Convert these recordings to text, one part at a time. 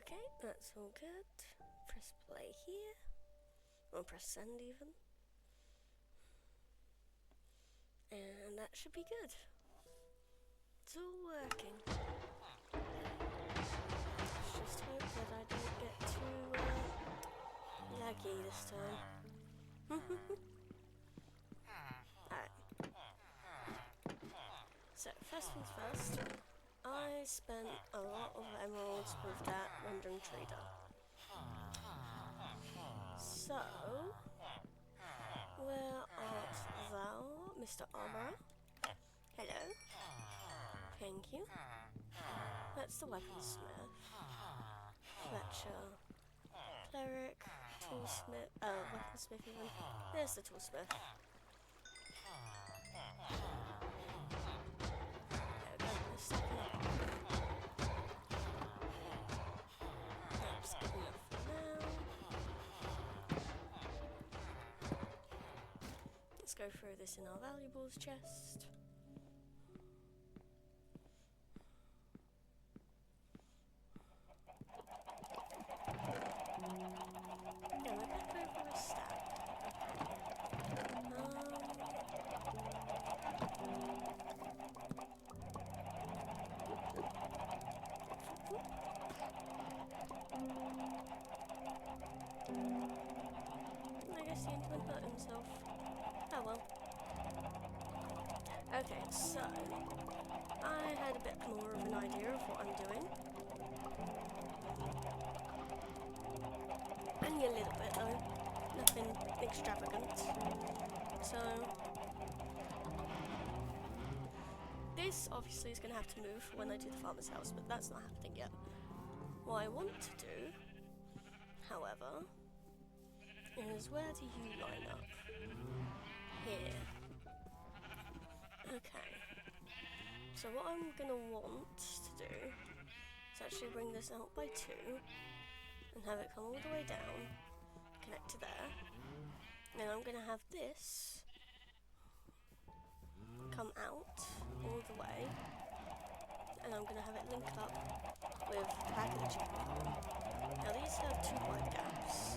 Okay, that's all good. Press play here. Or press send even. And that should be good. It's all working. Let's just hope that I don't get too laggy this time. Alright. So, first things first. I spent a lot of emeralds with that wandering trader. So, where art thou, Mr. Armorer? Hello. Thank you. That's the weaponsmith. Fletcher. Cleric. Toolsmith. Weaponsmith even. There's the toolsmith. There we go. Let's stack it up. That's good enough for now. Let's go through this in our valuables chest. Yeah, we're back over a stack. I guess he went hurt himself. Oh well. Okay, so I had a bit more of an idea of what I'm doing. Only a little bit though. Nothing extravagant. So this obviously is going to have to move when I do the farmer's house, but that's not happening yet. What I want to do, however, is where do you line up? Here. Okay. So what I'm going to want to do is actually bring this out by 2 and have it come all the way down, connect to there. Then I'm going to have this come out all the way, and I'm going to have it link up with the back of the chicken farm. Now these have 2 wide gaps,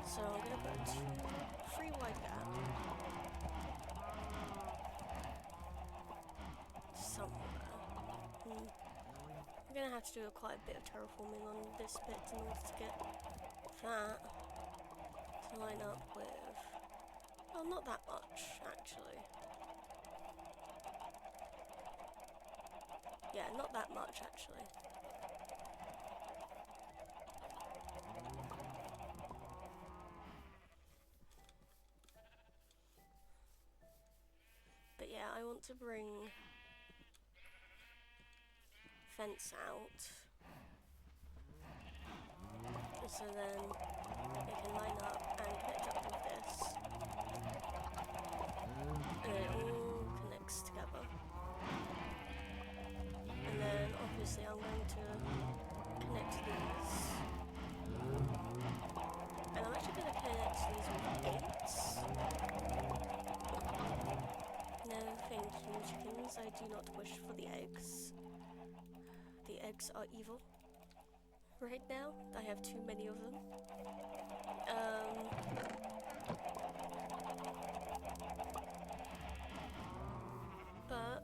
so I'm going to put 3 wide gap somewhere. I'm going to have to do quite a bit of terraforming on this bit in order to get that to line up with, well, not that much actually. Yeah, not that much actually. But yeah, I want to bring fence out, so then it can line up and connect up with this, and it all connects together. And then obviously I'm going to connect these, and I'm actually going to connect these with gates. No, thank you, chickens. I do not wish for the eggs. The eggs are evil. Right now, I have too many of them. But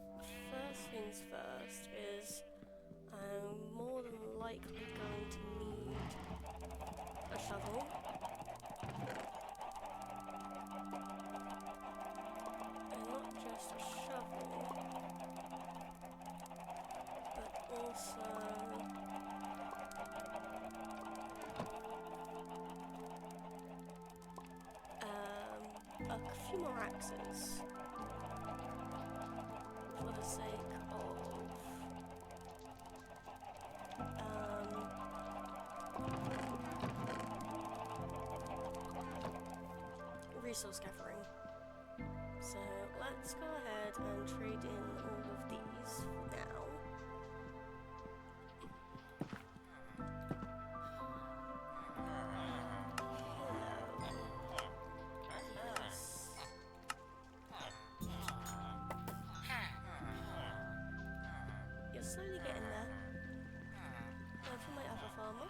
first things first is I'm more than likely going to need a shovel. And not just a shovel, but also a few more axes for the sake of resource gathering. So let's go ahead and trade in all of these now. Slowly getting there. Now for my other farmer.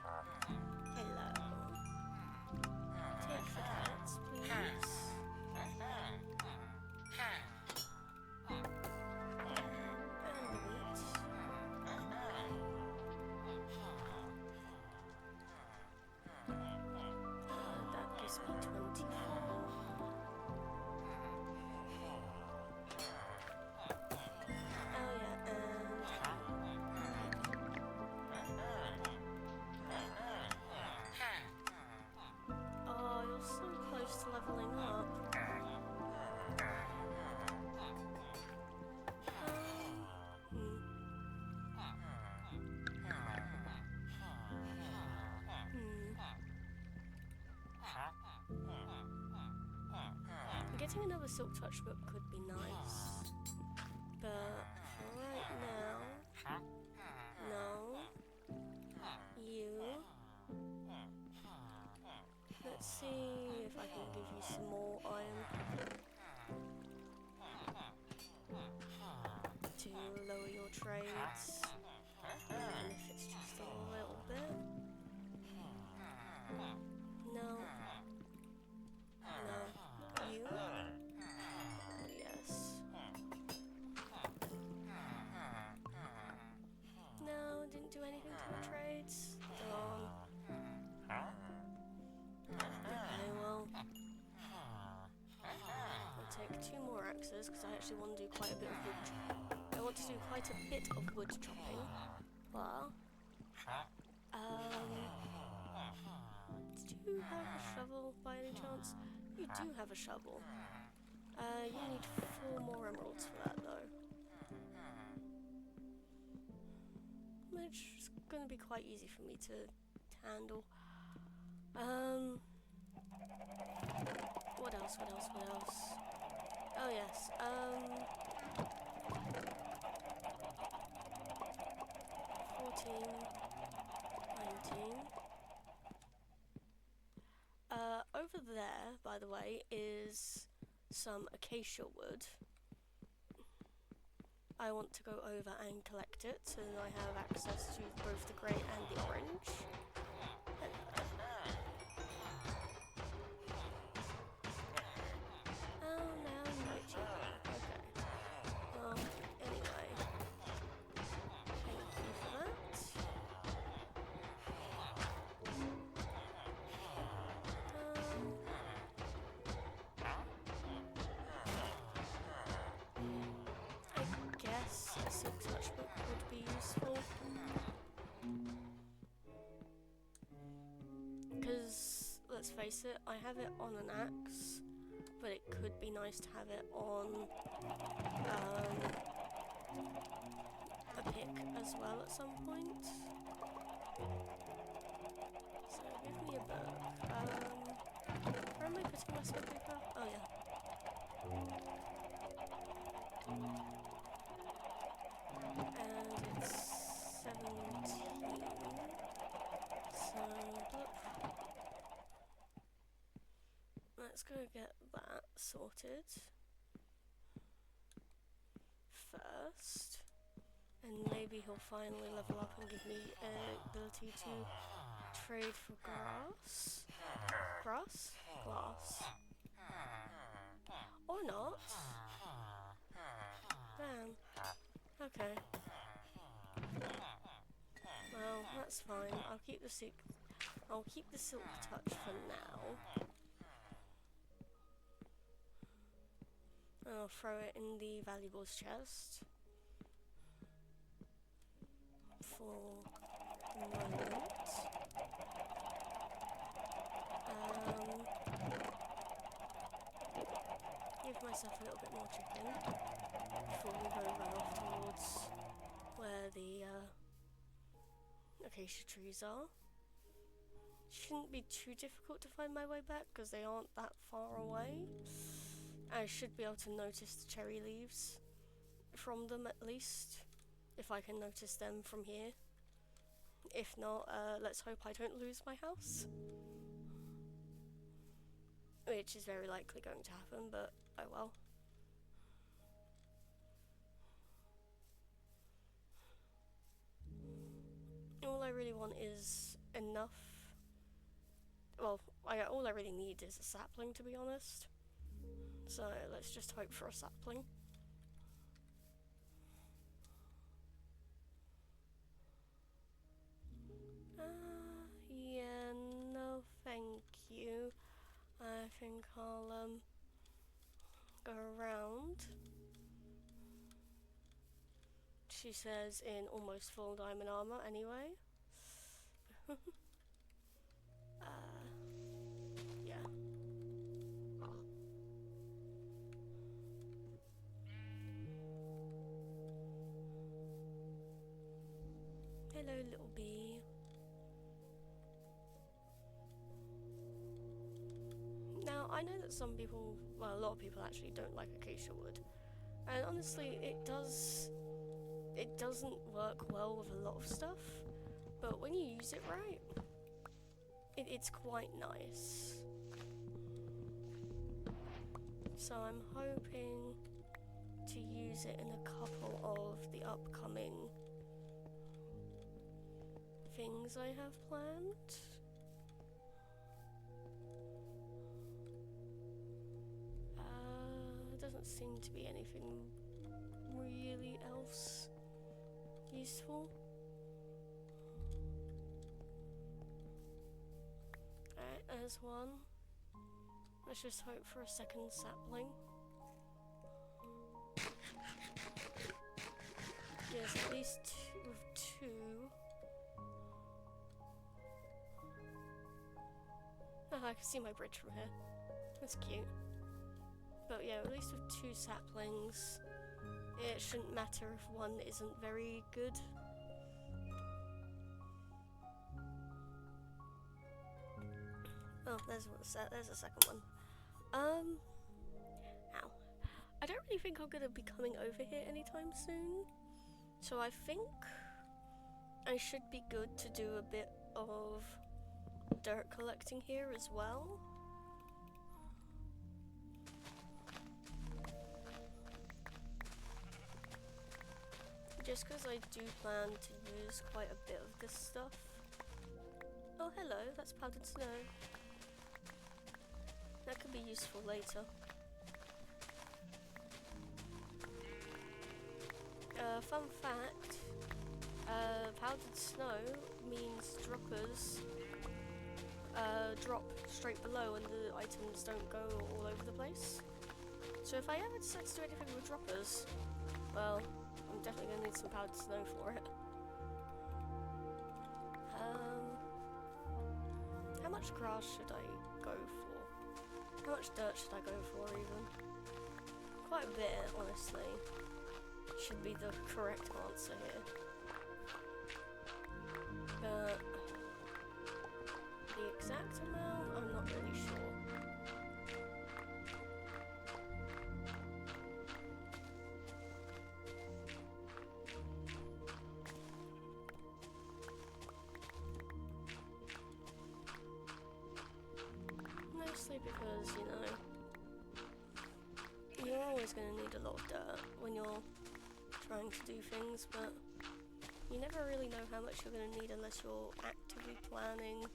must be 24. Oh yeah, oh, you're so close to leveling up. Getting another Silk Touch book could be nice, but for right now, no, you. Let's see if I can give you some more iron to lower your trades, even if it's just a little bit. No. No. You? Yes. No, didn't do anything to the trades. Darn. Okay, well. I'll take 2 more axes because I actually want to do quite a bit of wood. I want to do quite a bit of wood chopping. Well. Did you have a shovel by any chance? You do have a shovel. You need 4 more emeralds for that though. Which is going to be quite easy for me to handle. What else? Oh yes, 14, 19. Over there, by the way, is some acacia wood. I want to go over and collect it, so that I have access to both the grey and the orange. Oh, now you might cheat. Okay. Well, anyway. Thank you for that. I guess a Silk Touch book would be useful. Because, let's face it, I have it on an axe, but it could be nice to have it on a pick as well at some point. So give me a book. Where am I putting my spare paper? Oh yeah. And it's 17. So let's go get that sorted first, and maybe he'll finally level up and give me an ability to trade for grass? Glass? Or not? Damn. Okay. Well, that's fine. I'll keep the Silk Touch for now. I'll throw it in the valuables chest for the moment. Give myself a little bit more chicken before we go run off towards where the acacia trees are. Shouldn't be too difficult to find my way back because they aren't that far away. I should be able to notice the cherry leaves from them at least, if I can notice them from here. If not, let's hope I don't lose my house. Which is very likely going to happen, but oh well. All I really want is enough. Well, all I really need is a sapling, to be honest. So let's just hope for a sapling. Yeah, no thank you. think I'll go around. She says in almost full diamond armor anyway. Yeah. Hello, little bee. Now, I know that some people, well, a lot of people actually don't like acacia wood. And honestly, it doesn't work well with a lot of stuff. But when you use it right, it's quite nice. So I'm hoping to use it in a couple of the upcoming things I have planned. There doesn't seem to be anything really else useful. Alright, there's one. Let's just hope for a second sapling. Yes, at least two. Oh, I can see my bridge from here. That's cute. But yeah, at least with 2 saplings, it shouldn't matter if one isn't very good. Oh, there's a second one. Ow. I don't really think I'm gonna be coming over here anytime soon. So I think I should be good to do a bit of dirt collecting here as well. Just because I do plan to use quite a bit of this stuff. Oh, hello, that's powdered snow. That could be useful later. Fun fact, powdered snow means droppers drop straight below and the items don't go all over the place. So if I ever decide to do anything with droppers, well, I'm definitely going to need some powdered snow for it. How much grass should I go for? How much dirt should I go for even? Quite a bit, honestly. Should be the correct answer here. But the exact amount, I'm not really sure. Mostly because, you know, you're always going to need a lot of dirt when you're trying to do things, but you never really know how much you're going to need unless you're actively planning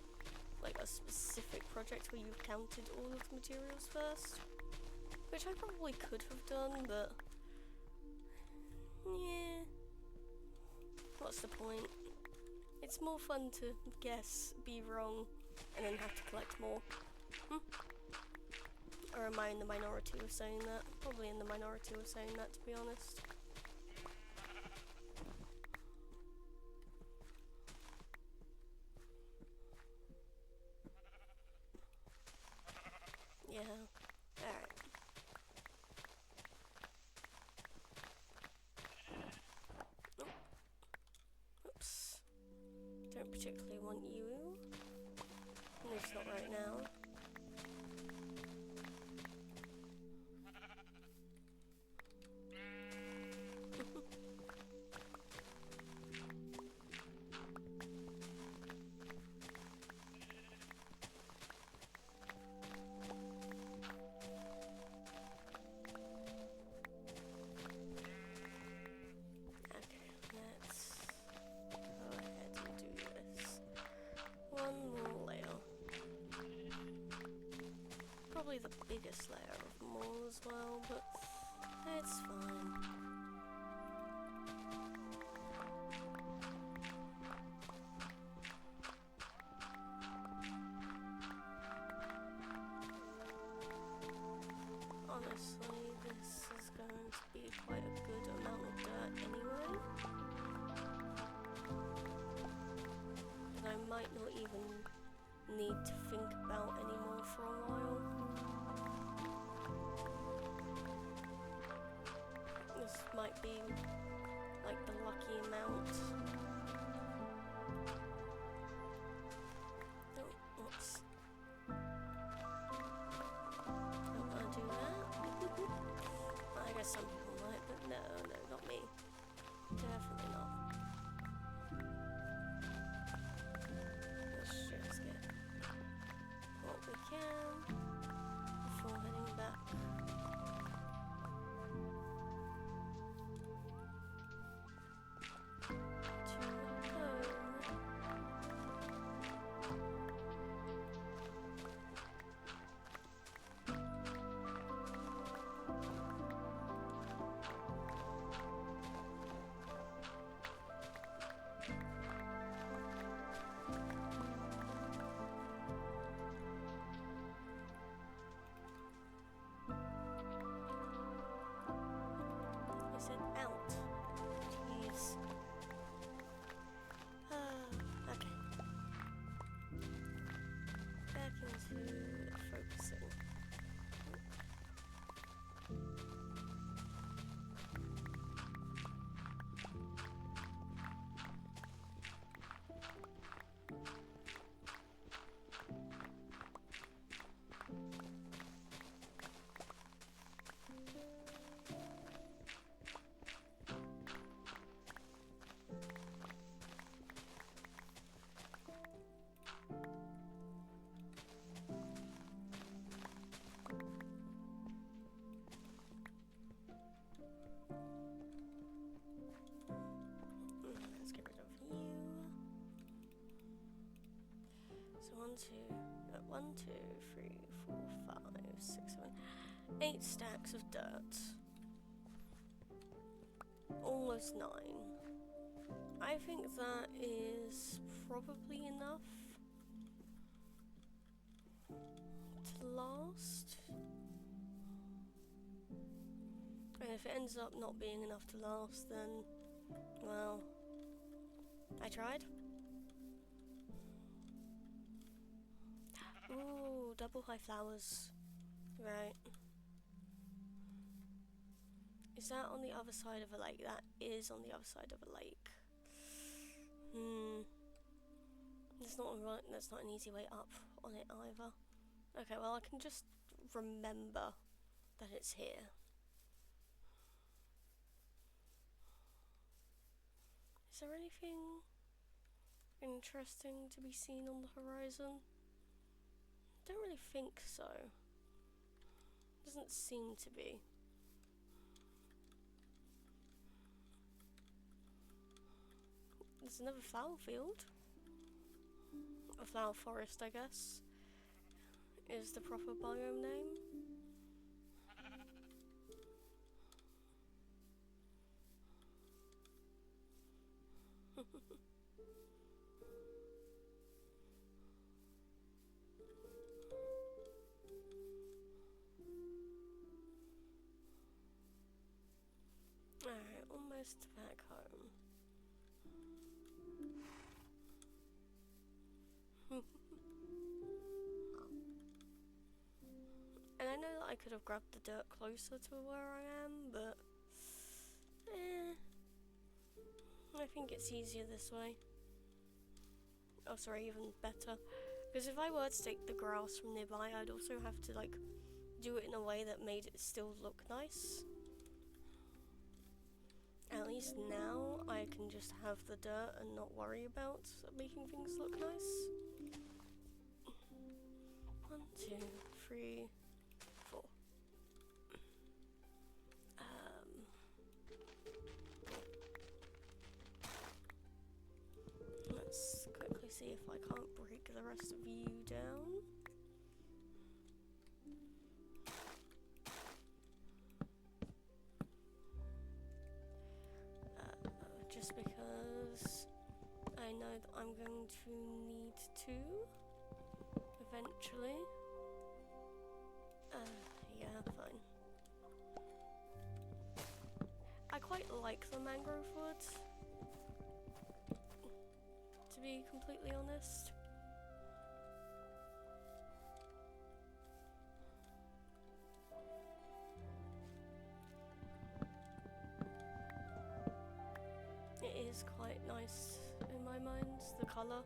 like a specific project where you've counted all of the materials first, which I probably could have done, but yeah, what's the point? It's more fun to guess, be wrong, and then have to collect more. Or am I in the minority of saying that? Probably in the minority of saying that, to be honest. Yeah, alright. Oh. Oops. Don't particularly want you. At least not right now. Probably the biggest layer of them all as well, but it's fine. honestly, this is going to be quite a good amount of dirt anyway. And I might not even need to think about anymore for a while. This might be like the lucky amount. Oh, oops. Don't want to do that. I guess some people might, but no, not me. Definitely not. Let's just get what we can before heading back. I said out. Jeez. Okay. Back into focusing. Let's get rid of you. So 1, 2, 3, 4, 5, 6, 7, 8 stacks of dirt. Almost 9. I think that is probably enough to last. And if it ends up not being enough to last, then, well, I tried. Ooh, double high flowers. Right. Is that on the other side of a lake? That is on the other side of a lake. That's not an easy way up on it either. Okay, well I can just remember that it's here. Is there anything interesting to be seen on the horizon? Don't really think so. Doesn't seem to be. There's another flower field. A flower forest, I guess, is the proper biome name. Alright, almost back home. And I know that I could have grabbed the dirt closer to where I am, but I think it's easier this way. Oh, sorry, even better. Because if I were to take the grass from nearby, I'd also have to, like, do it in a way that made it still look nice. At least now, I can just have the dirt and not worry about making things look nice. 1, 2, 3, 4. Let's quickly see if I can't break the rest of you down. Just because I know that I'm going to need to eventually. Yeah, fine. like the mangrove wood, to be completely honest. It is quite nice in my mind, the colour.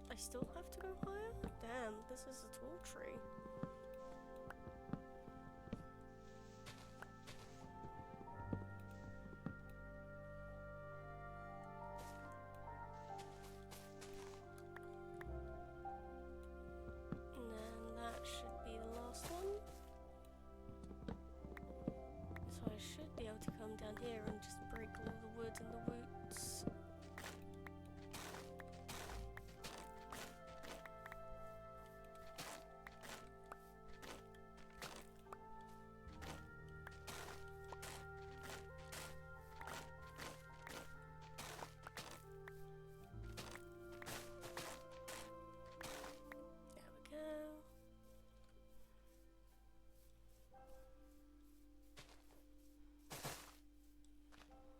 I still have to go higher? Damn, this is a tall tree. And then that should be the last one. So I should be able to come down here and just break all the wood and the roots.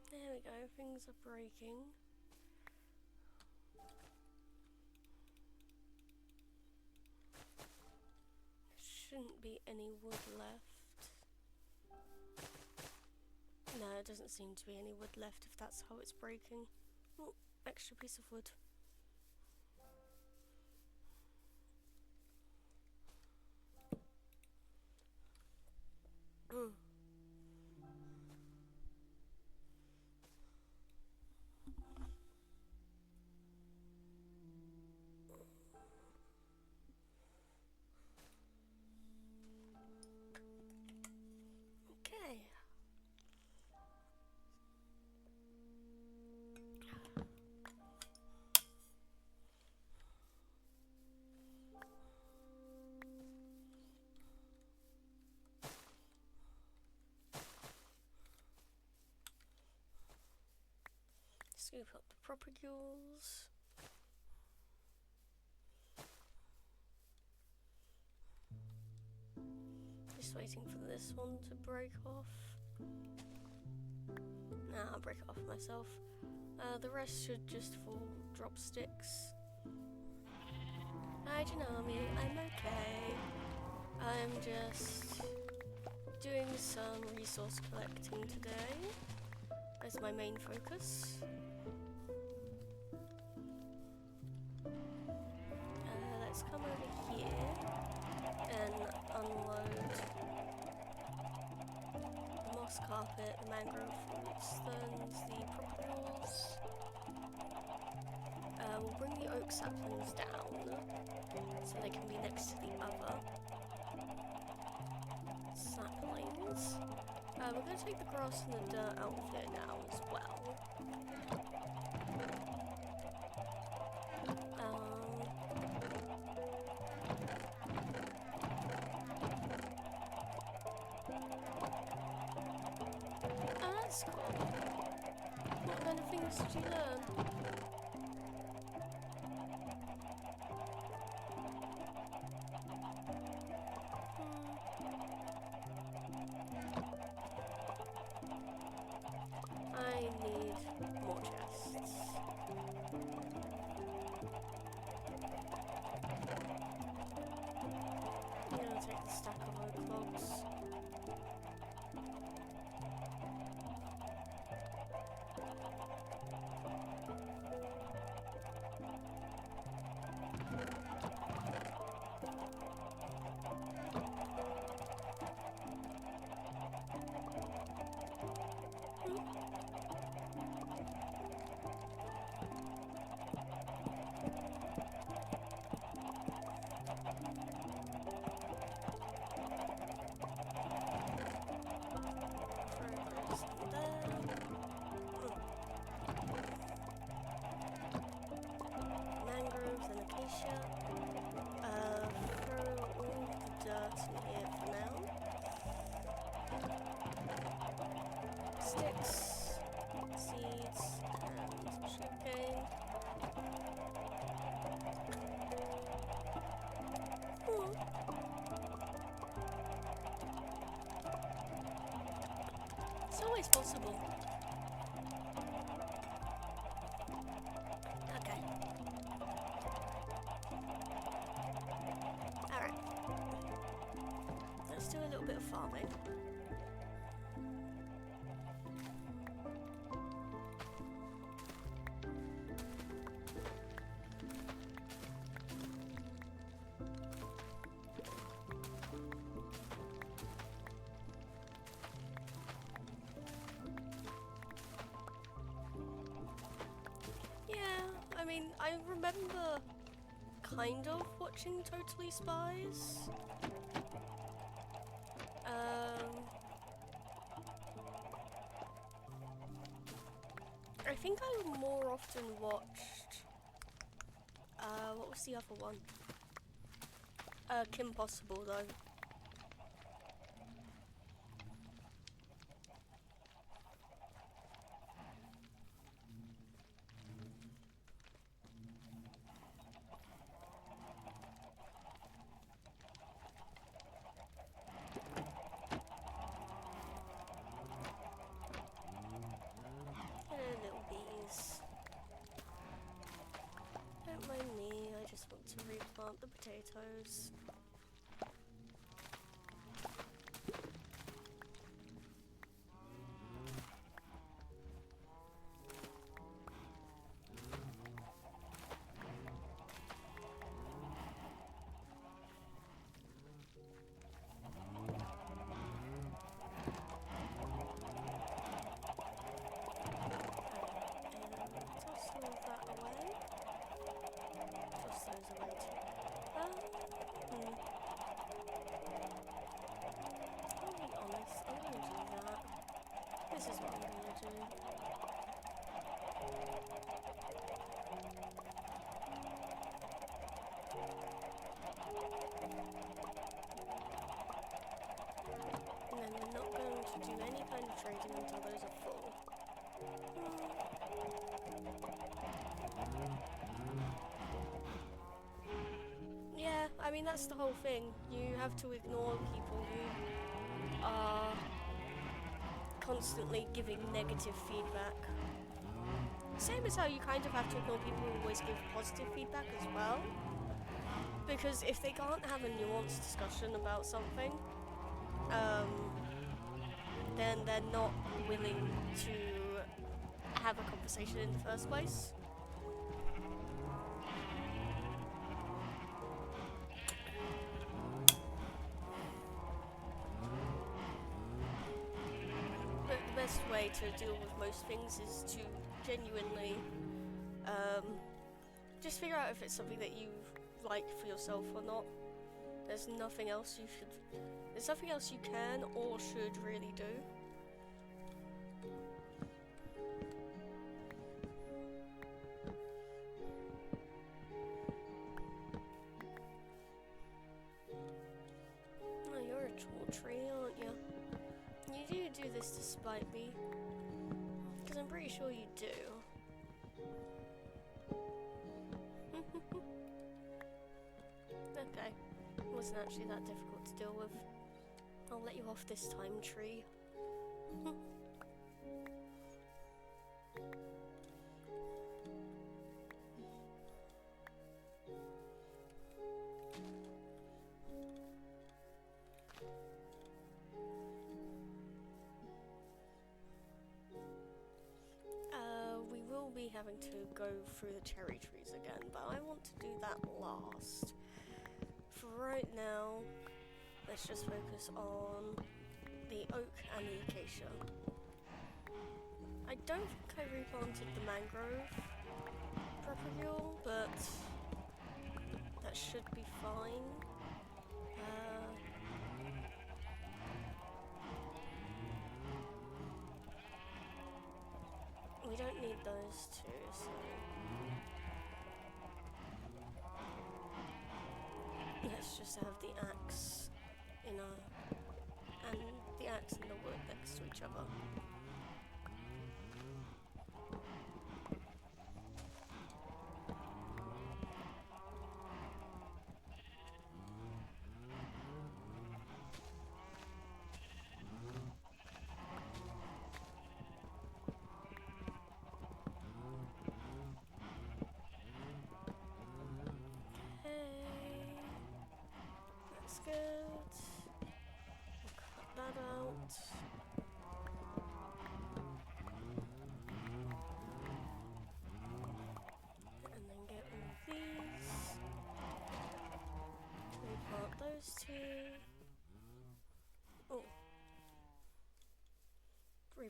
There we go, things are breaking. Shouldn't be any wood left. No, it doesn't seem to be any wood left if that's how it's breaking. Oh, extra piece of wood. Okay. Scoop up the propagules. Just waiting for this one to break off. Nah, I'll break it off myself. The rest should just fall drop sticks. Hi Janami, I'm okay. I'm just doing some resource collecting today as my main focus. Let's come over here and unload the moss carpet, the mangrove fruits, ferns, the propagules. We'll bring the oak saplings down so they can be next to the other saplings. We're going to take the grass and the dirt out of here now as well. That's cool. What kind of things did you learn? I need more chests. I'm gonna take the stack of oak logs. always possible. Okay. Alright. Let's do a little bit of farming. I mean, I remember kind of watching Totally Spies. I think I more often watched, what was the other one? Kim Possible though. Little bees. Don't mind me, I just want to replant the potatoes. This is what I'm going to do. And then we're not going to do any kind of trading until those are full. Yeah, I mean that's the whole thing. You have to ignore people who are constantly giving negative feedback. Same as how you kind of have to ignore people who always give positive feedback as well. Because if they can't have a nuanced discussion about something, then they're not willing to have a conversation in the first place. But the best way to deal with most things is to genuinely just figure out if it's something that you like for yourself or not. There's nothing else you can or should really do. Oh, you're a tall tree, aren't you? You do this to spite me. Because I'm pretty sure you do. Okay. It wasn't actually that difficult to deal with. I'll let you off this time, tree. We will be having to go through the cherry trees again, but I want to do that last. For right now, let's just focus on the oak and the acacia. I don't think I replanted the mangrove propagule, but that should be fine. We don't need those two, so let's just have the axe and the axe and the wood next to each other.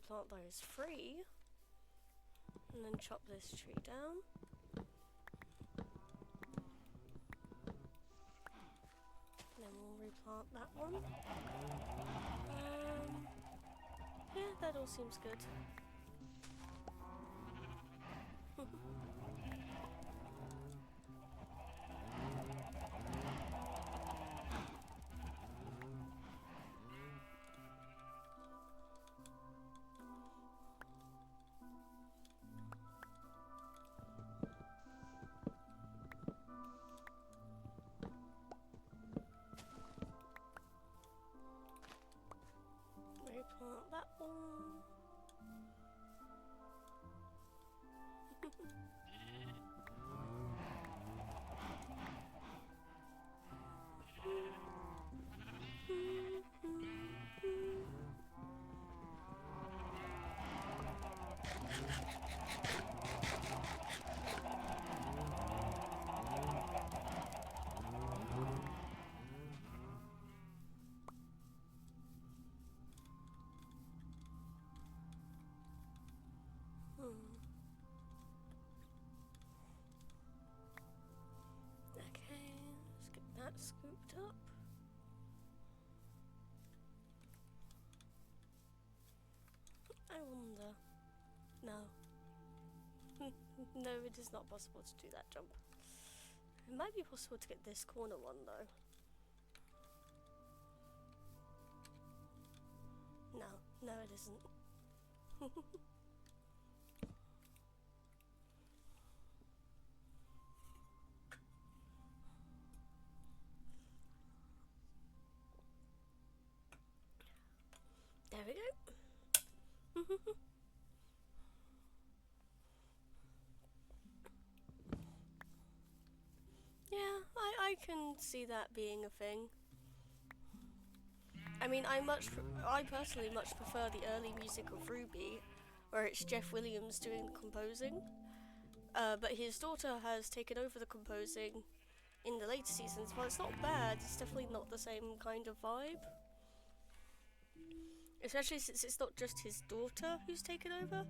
replant those 3. And then chop this tree down. Then we'll replant that one. Yeah, that all seems good. Replant that one. Okay, let's get that scooped up. I wonder. No. No, it is not possible to do that jump. It might be possible to get this corner one though. No, it isn't. There we go. Yeah, I can see that being a thing. I mean, I personally much prefer the early music of RWBY, where it's Jeff Williams doing the composing. But his daughter has taken over the composing in the later seasons. While it's not bad, it's definitely not the same kind of vibe. Especially since it's not just his daughter who's taken over,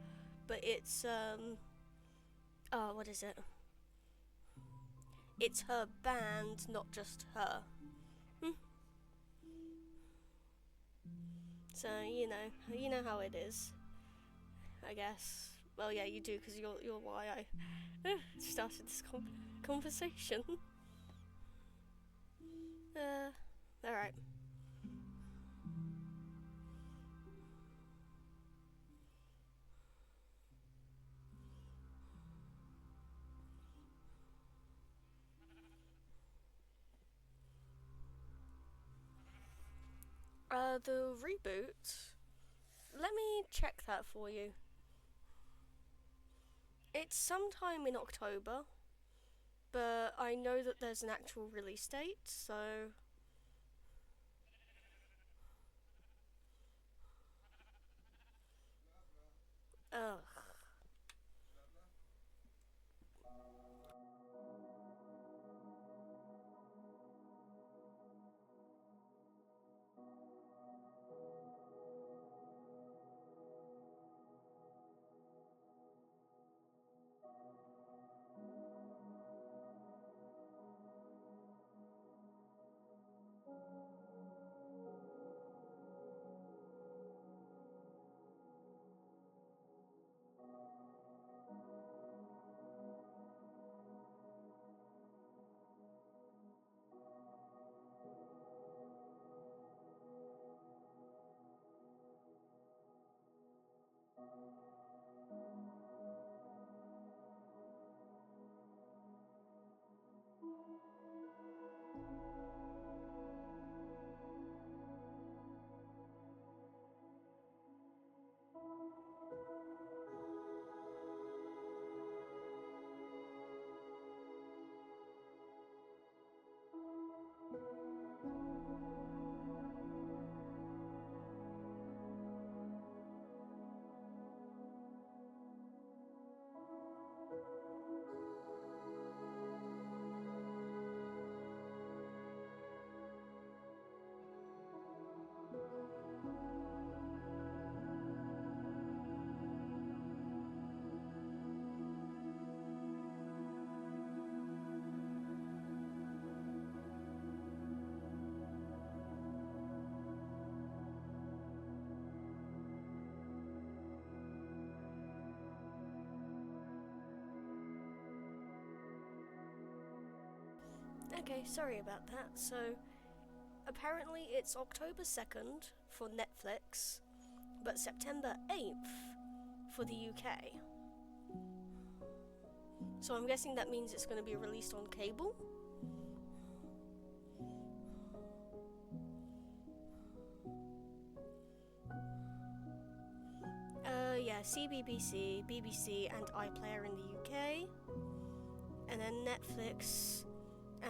but it's, what is it? It's her band, not just her. So, you know how it is, I guess. Well, yeah, you do, because you're why I started this conversation. Alright. The reboot, let me check that for you. It's sometime in October, but I know that there's an actual release date, so... Ugh. Okay, sorry about that. So, apparently it's October 2nd for Netflix, but September 8th for the UK. So I'm guessing that means it's going to be released on cable. Yeah, CBBC, BBC and iPlayer in the UK. And then Netflix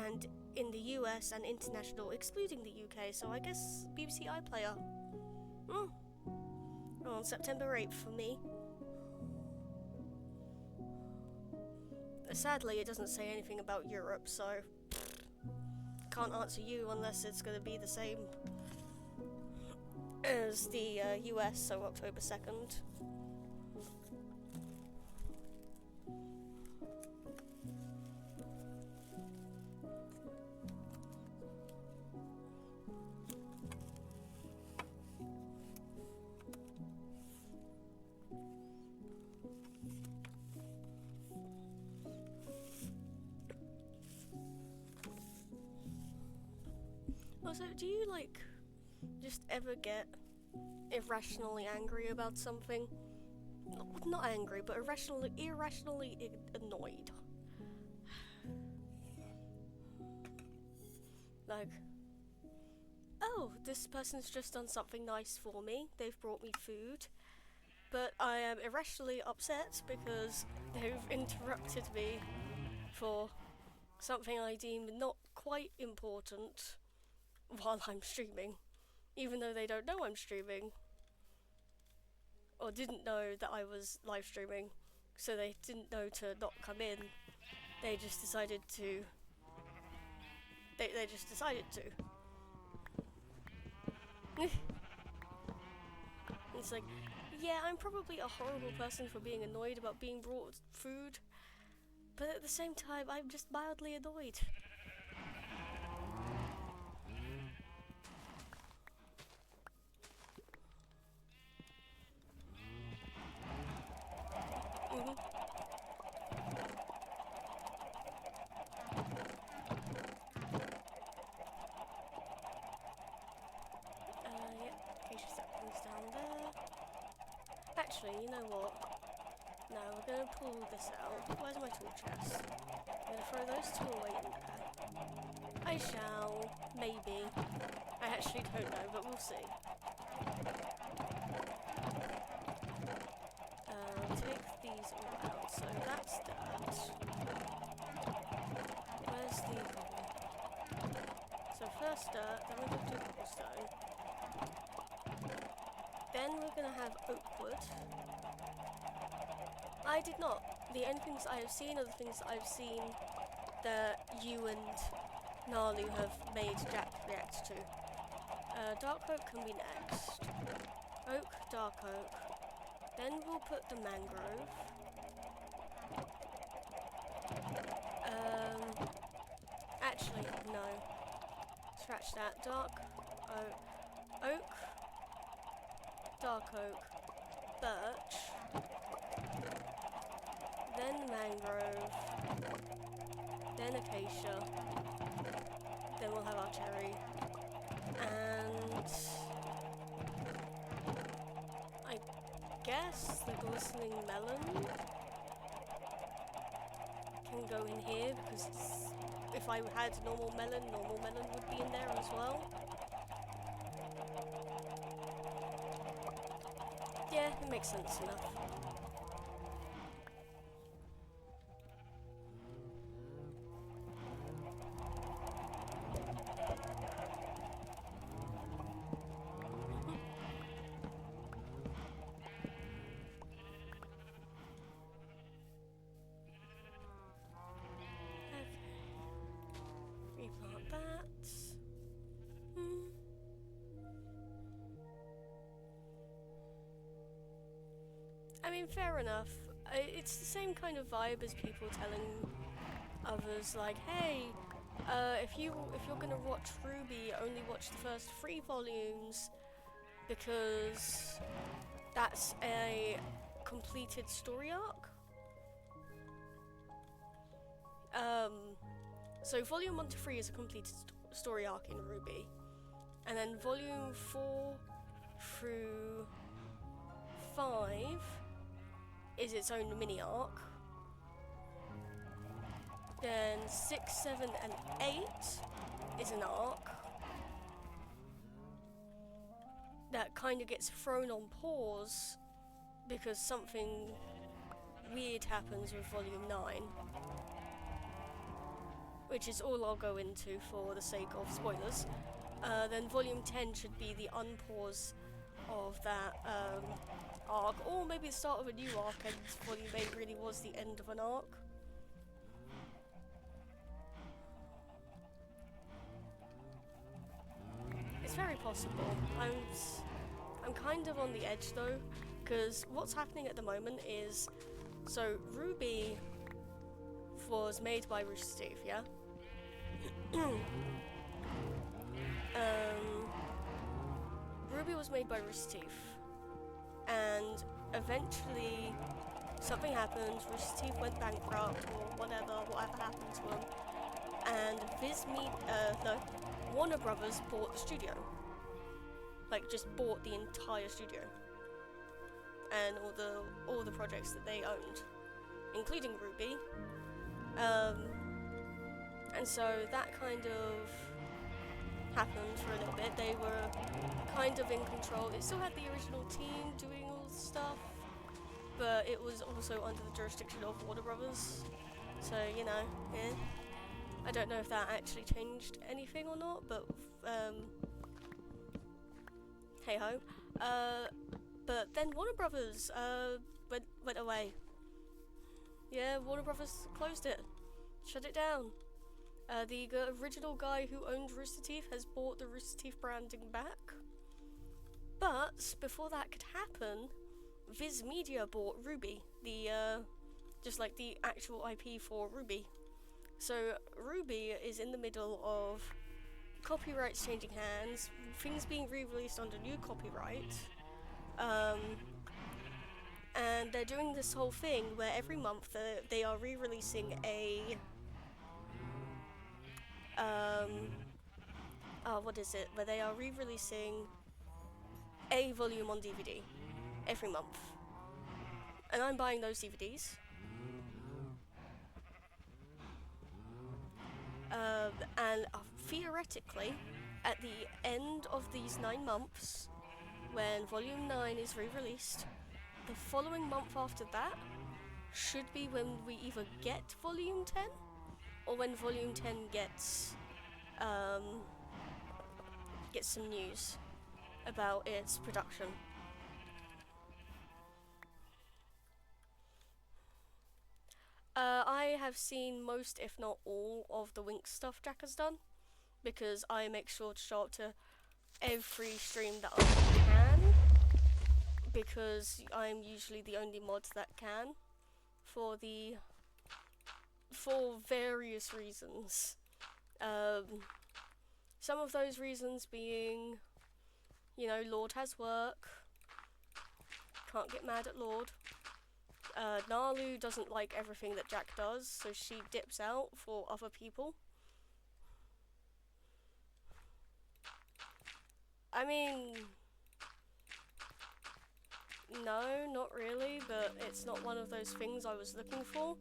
and in the US and international excluding the UK, so I guess BBC iPlayer. On September 8th for me. Sadly, it doesn't say anything about Europe, so can't answer you unless it's going to be the same as the US, so October 2nd. Also, do you, just ever get irrationally angry about something? Not angry, but irrationally annoyed. Like, oh, this person's just done something nice for me. They've brought me food. But I am irrationally upset because they've interrupted me for something I deem not quite important while I'm streaming, even though they don't know I'm streaming, or didn't know that I was live streaming, so they didn't know to not come in. They just decided to. They just decided to. It's like, yeah, I'm probably a horrible person for being annoyed about being brought food, but at the same time, I'm just mildly annoyed. Actually, you know what? No, we're going to pull this out. Where's my tool chest? I'm going to throw those two away in there. I shall. Maybe. I actually don't know, but we'll see. Take these all out. So that's dirt. Where's the cobble? So first dirt, then we're going to do cobblestone. Then we're going to have oak wood. I did not. The only things I have seen are the things that I've seen that you and Nalu have made Jack react to. Dark oak can be next. Oak, dark oak. Then we'll put the mangrove. Actually, no. Scratch that. Dark oak. Dark oak, birch, then mangrove, then acacia, then we'll have our cherry, and I guess the glistening melon can go in here because if I had normal melon would be in there as well. Yeah, it makes sense enough. Okay. Replant that. I mean, fair enough. It's the same kind of vibe as people telling others, like, hey, if you're gonna watch RWBY, only watch the first 3 volumes because that's a completed story arc. So Volume 1 to 3 is a completed story arc in RWBY, and then Volume 4 through 5 is its own mini arc. Then 6, 7, and 8 is an arc that kind of gets thrown on pause because something weird happens with Volume 9, which is all I'll go into for the sake of spoilers. Then Volume 10 should be the unpause of that arc, or maybe the start of a new arc, and Volume 8 really was the end of an arc. It's very possible. I'm kind of on the edge though, because what's happening at the moment is, so RWBY was made by Rooster Teeth, yeah? RWBY was made by Rooster Teeth, and eventually something happened, Rooster Teeth went bankrupt or whatever happened to them, and Warner Brothers bought the studio. Like, just bought the entire studio. And all the projects that they owned, including RWBY. And so that kind of happened for a little bit. They were kind of in control. It still had the original team doing all the stuff, but it was also under the jurisdiction of Warner Brothers. So, you know, yeah. I don't know if that actually changed anything or not, but hey ho. But then Warner Brothers went away. Yeah, Warner Brothers closed it, shut it down. The original guy who owned Rooster Teeth has bought the Rooster Teeth branding back. But before that could happen, Viz Media bought RWBY, just like the actual IP for RWBY. So RWBY is in the middle of copyrights changing hands, things being re-released under new copyright, and they're doing this whole thing where every month they are re-releasing where they are re-releasing a volume on DVD every month, and I'm buying those DVDs. And theoretically, at the end of these 9 months, when Volume 9 is re-released, the following month after that should be when we either get Volume 10, or when Volume 10 gets some news about its production. I have seen most, if not all, of the Winx stuff Jack has done, because I make sure to show up to every stream that I can, because I'm usually the only mod that can, for various reasons. Some of those reasons being, you know, Lord has work, can't get mad at Lord. Nalu doesn't like everything that Jack does, so she dips out for other people. I mean, no, not really, but it's not one of those things I was looking for.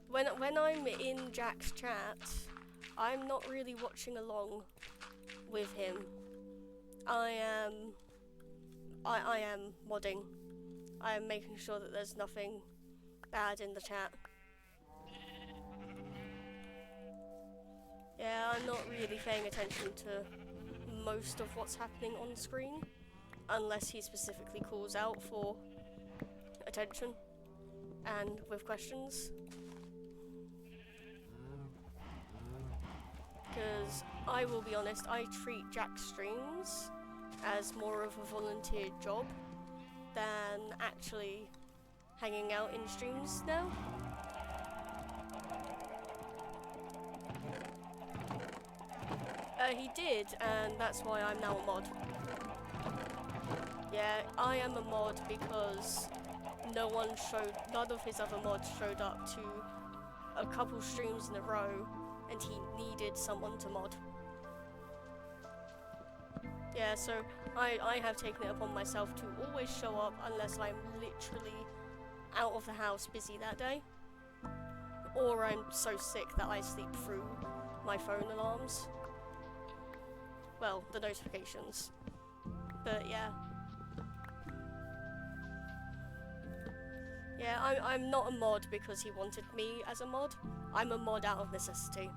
When I'm in Jack's chat, I'm not really watching along with him. I am modding. I am making sure that there's nothing bad in the chat. Yeah, I'm not really paying attention to most of what's happening on screen, unless he specifically calls out for attention and with questions. Because I will be honest, I treat Jack's streams as more of a volunteer job than actually hanging out in streams now. He did, and that's why I'm now a mod. Yeah, I am a mod because none of his other mods showed up to a couple streams in a row, and he needed someone to mod. Yeah, so I have taken it upon myself to always show up unless I'm literally out of the house busy that day. Or I'm so sick that I sleep through my phone alarms. Well, the notifications. But yeah. Yeah, I'm not a mod because he wanted me as a mod. I'm a mod out of necessity.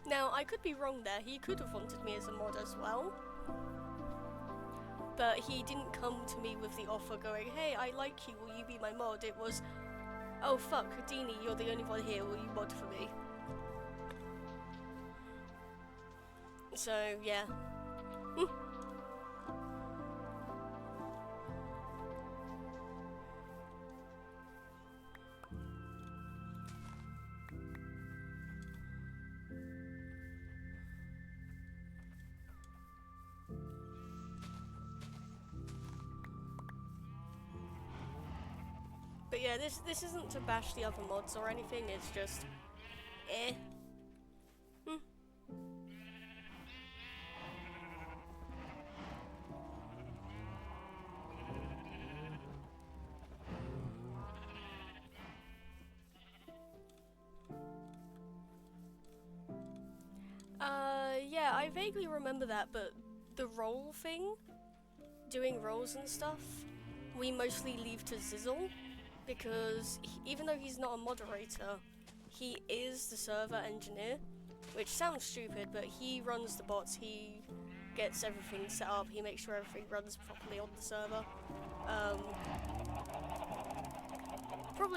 Now, I could be wrong there. He could have wanted me as a mod as well. But he didn't come to me with the offer going, hey, I like you, will you be my mod? It was, oh fuck, Dini, you're the only one here, will you mod for me? So, yeah. But yeah, this isn't to bash the other mods or anything, it's just eh. Yeah, I vaguely remember that, but the role thing, doing roles and stuff, we mostly leave to Zizzle, because even though he's not a moderator, he is the server engineer, which sounds stupid, but he runs the bots, he gets everything set up, he makes sure everything runs properly on the server.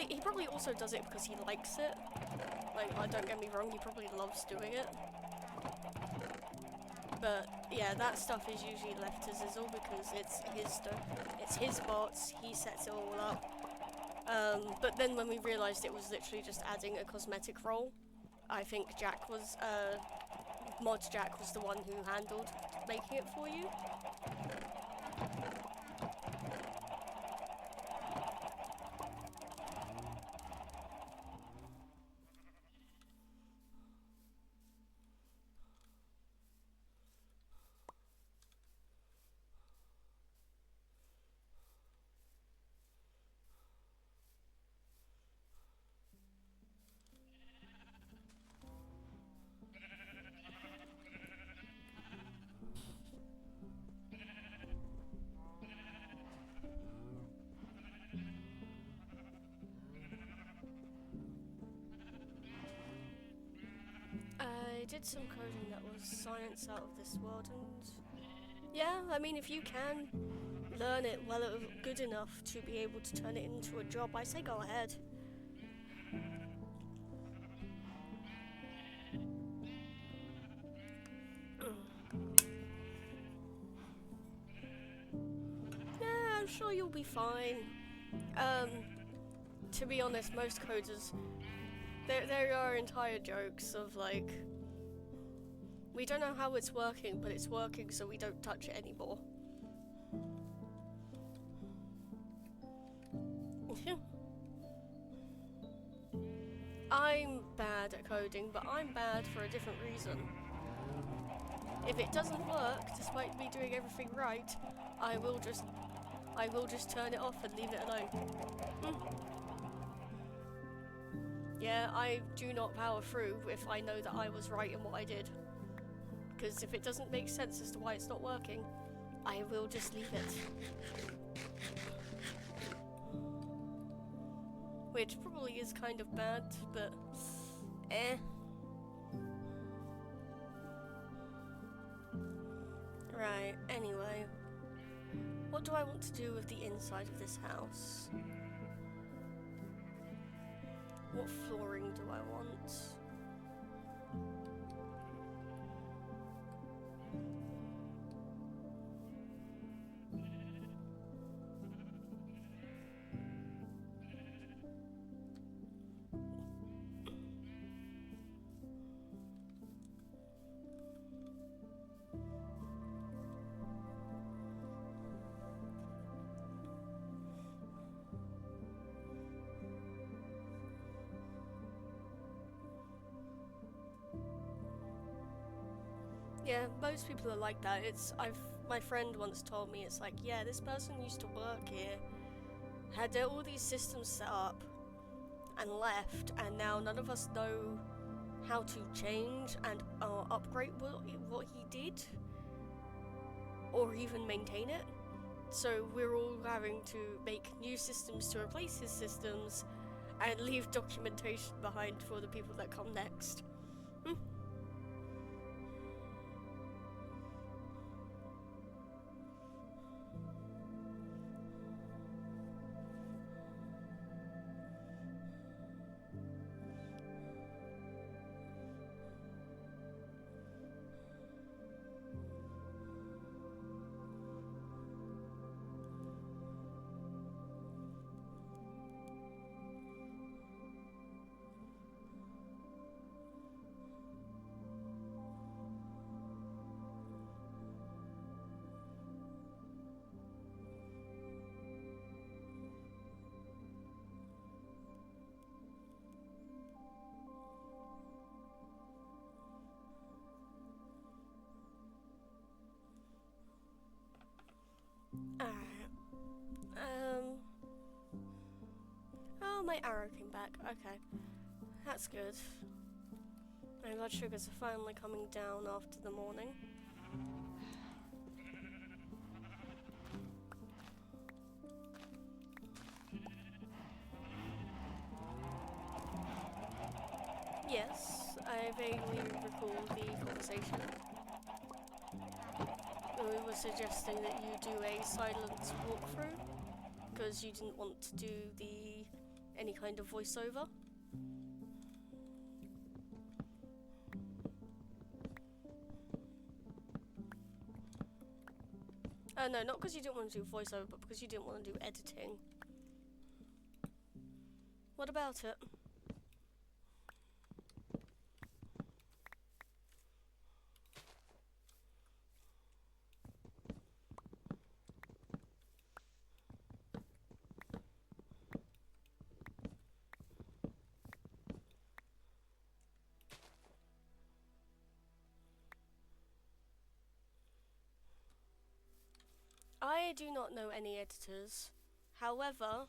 He probably also does it because he likes it. Like, don't get me wrong, he probably loves doing it. But yeah, that stuff is usually left to Zizzle because it's his stuff, it's his bots, he sets it all up. But then when we realised it was literally just adding a cosmetic role, I think Jack was, Mod Jack was the one who handled making it for you. I did some coding that was science out of this world, and yeah, I mean, if you can learn it well good enough to be able to turn it into a job, I say go ahead. Yeah, I'm sure you'll be fine. To be honest, most coders, there are entire jokes of like, we don't know how it's working, but it's working, so we don't touch it anymore. I'm bad at coding, but I'm bad for a different reason. If it doesn't work, despite me doing everything right, I will just turn it off and leave it alone. Yeah, I do not power through if I know that I was right in what I did. Because if it doesn't make sense as to why it's not working, I will just leave it. Which probably is kind of bad, but eh. Right, anyway. What do I want to do with the inside of this house? What flooring do I want? Yeah, most people are like that. My friend once told me, it's like, yeah, this person used to work here, had all these systems set up, and left, and now none of us know how to change and upgrade what he did, or even maintain it. So we're all having to make new systems to replace his systems, and leave documentation behind for the people that come next. Alright. Oh, my arrow came back. Okay. That's good. My blood sugars are finally coming down after the morning. Yes, I vaguely recall the conversation. We were suggesting that you do a silent walkthrough, because you didn't want to do any kind of voiceover. No, not because you didn't want to do voiceover, but because you didn't want to do editing. What about it? I do not know any editors. However,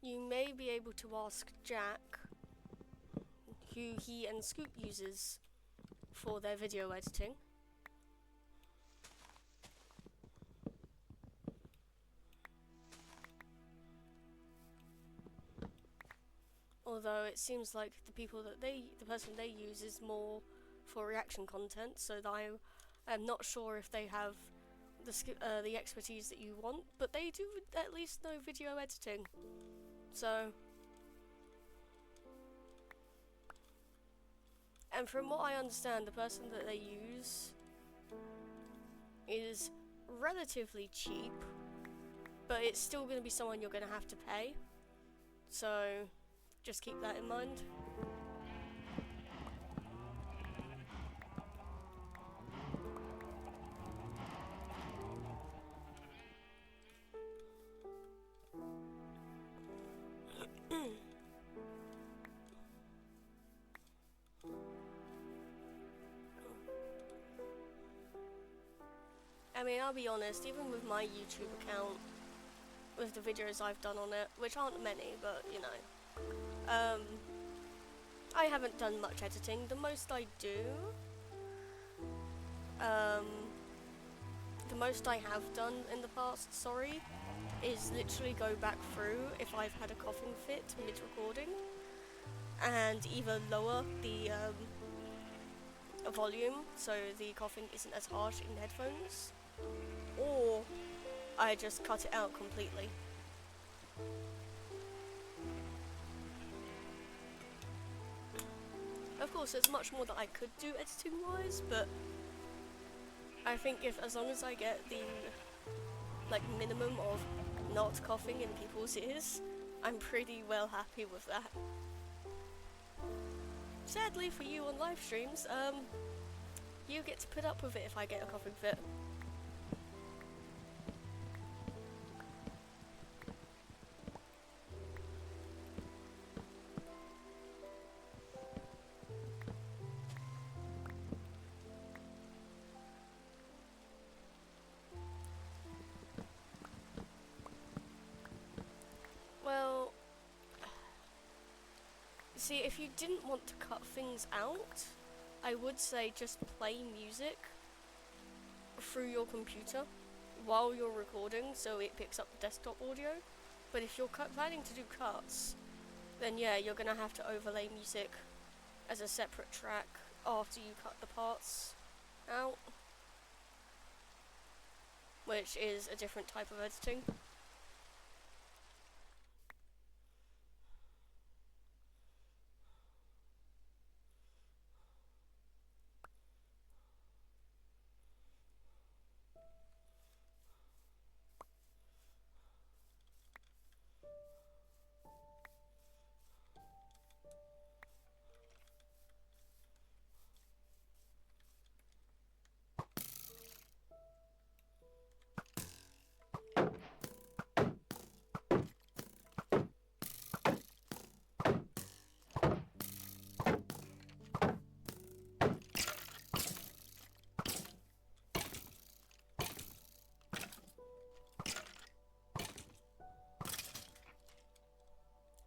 you may be able to ask Jack, who he and Scoop uses for their video editing. Although it seems like the person they use is more for reaction content, so that I am not sure if they have the expertise that you want, but they do at least know video editing. So, and from what I understand, the person that they use is relatively cheap, but it's still going to be someone you're going to have to pay. So, just keep that in mind. I mean, I'll be honest, even with my YouTube account, with the videos I've done on it, which aren't many, but you know, I haven't done much editing. The most I do, the most I have done in the past, is literally go back through if I've had a coughing fit mid-recording, and either lower the volume so the coughing isn't as harsh in headphones, or I just cut it out completely. Of course, there's much more that I could do editing-wise, but I think as long as I get the minimum of not coughing in people's ears, I'm pretty well happy with that. Sadly for you on live streams, you get to put up with it if I get a coughing fit. See, if you didn't want to cut things out, I would say just play music through your computer while you're recording, so it picks up the desktop audio. But if you're planning to do cuts, then yeah, you're gonna have to overlay music as a separate track after you cut the parts out, which is a different type of editing.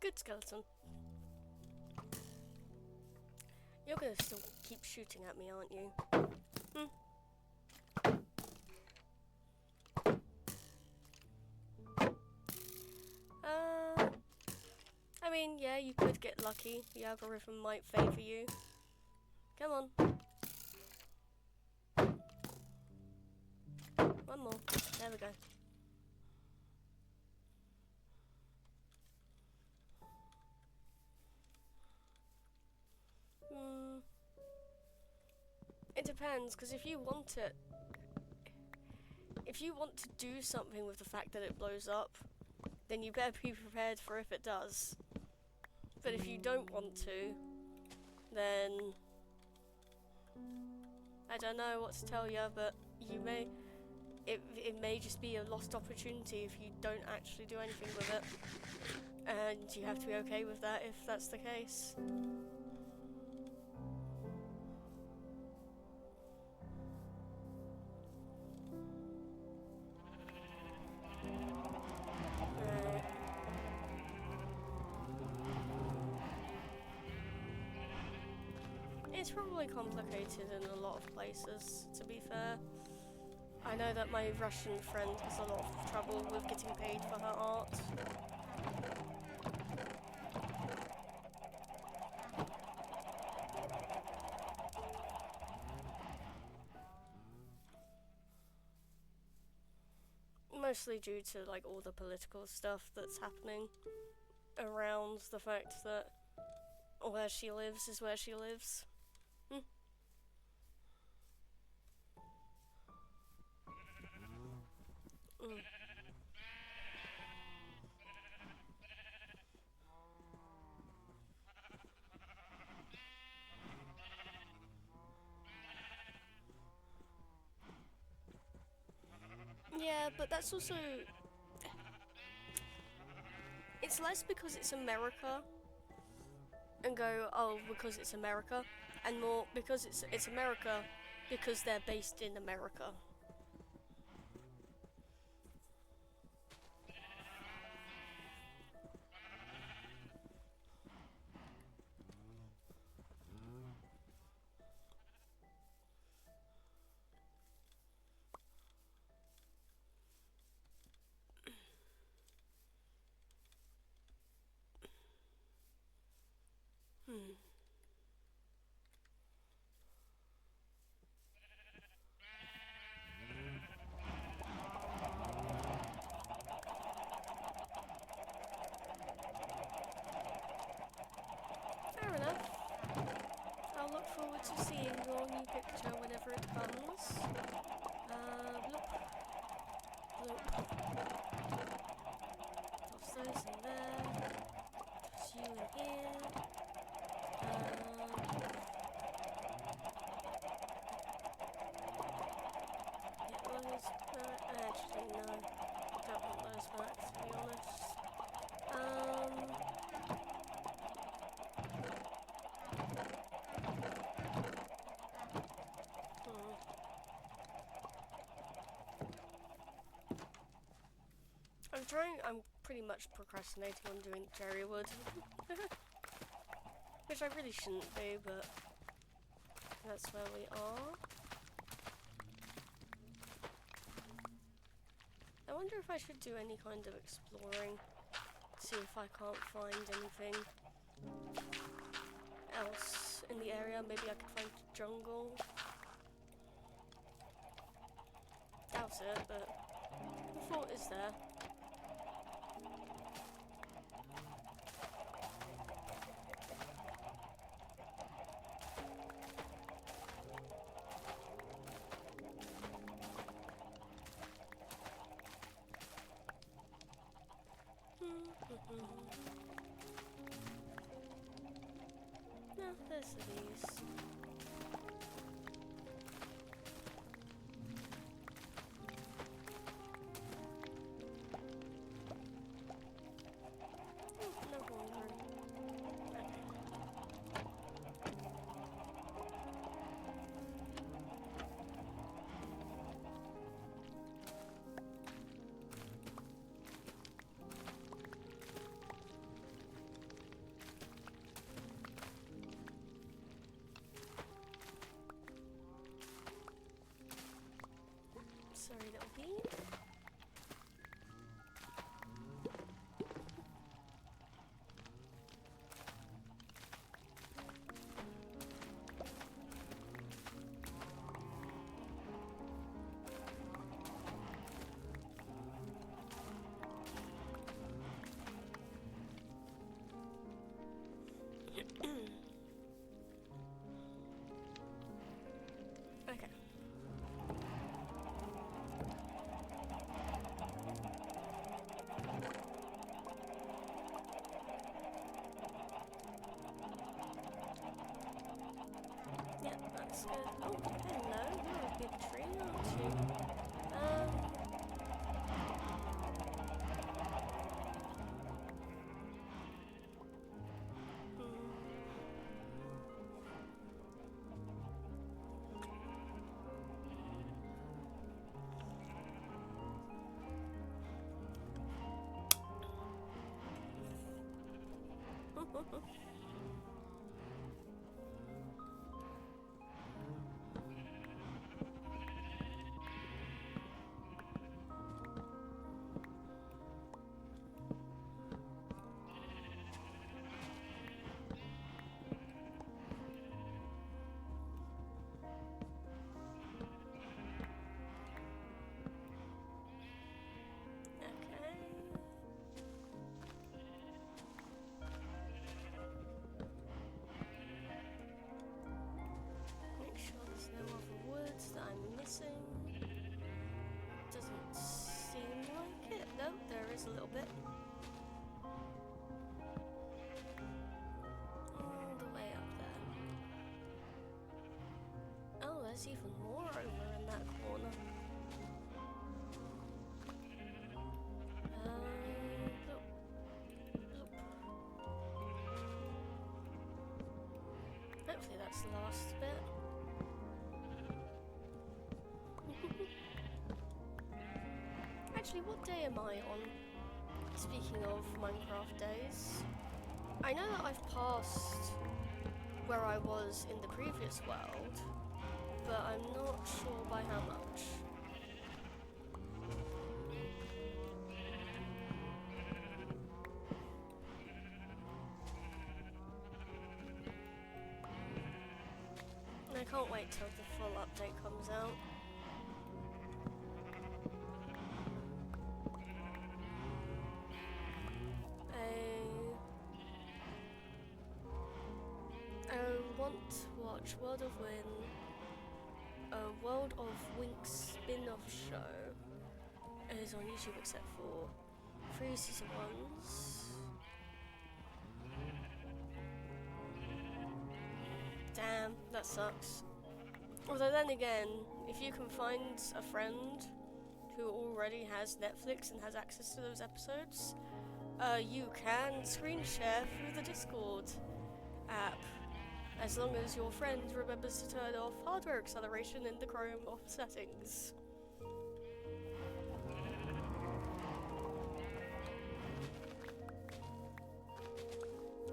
Good skeleton. You're gonna still keep shooting at me, aren't you? I mean, yeah, you could get lucky. The algorithm might favour you. Come on. One more. There we go. It depends, because if you want to do something with the fact that it blows up, then you better be prepared for if it does. But if you don't want to, then I don't know what to tell you, but it may just be a lost opportunity if you don't actually do anything with it. And you have to be okay with that if that's the case. It's probably complicated in a lot of places, to be fair. I know that my Russian friend has a lot of trouble with getting paid for her art. Mostly due to like all the political stuff that's happening around the fact that where she lives is where she lives. Yeah, but that's also... It's less because it's America and go, oh, because it's America, and more because it's America because they're based in America. Fair enough. I'll look forward to seeing your new picture whenever it comes. Bloop. Bloop. Toss those in there. Toss you in here. Get those back. Actually, no. Don't want those back, to be honest. I'm pretty much procrastinating on doing cherry wood. Which I really shouldn't be, but that's where we are. I wonder if I should do any kind of exploring, see if I can't find anything else in the area. Maybe I could find jungle. Doubt it, but the thought is there. No, there's these. No horn. Sorry, little bee. Okay. Yeah, that's good. Oh, hello. You're a big tree, aren't you? Make sure there's no other woods that I'm missing. Doesn't seem like it. No, there is a little bit. All the way up there. Oh, there's even more over in that corner. Look. Hopefully that's the last bit. Actually, what day am I on? Speaking of Minecraft days, I know that I've passed where I was in the previous world, but I'm not sure by how much. And I can't wait till the full update comes out. Watch World of Win, a World of Winx spin-off show. It is on YouTube except for 3 season 1s. Damn, that sucks. Although then again, if you can find a friend who already has Netflix and has access to those episodes, you can screen share through the Discord app. As long as your friend remembers to turn off hardware acceleration in the Chrome settings.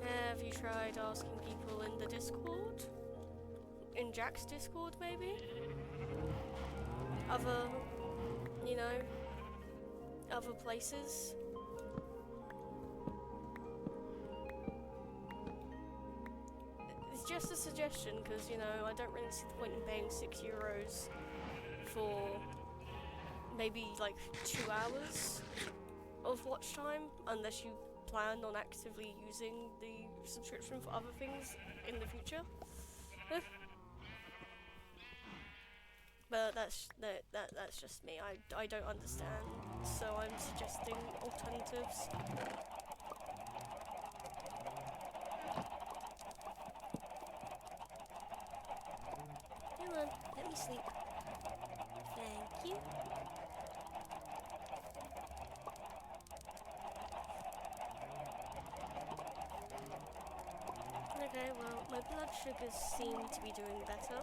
Have you tried asking people in the Discord? In Jack's Discord, maybe? Other, you know, other places? It's just a suggestion, because, you know, I don't really see the point in paying €6 for maybe like 2 hours of watch time, unless you plan on actively using the subscription for other things in the future. But that's just me. I don't understand, so I'm suggesting alternatives. Come on, let me sleep. Thank you. Okay, well, my blood sugars seem to be doing better.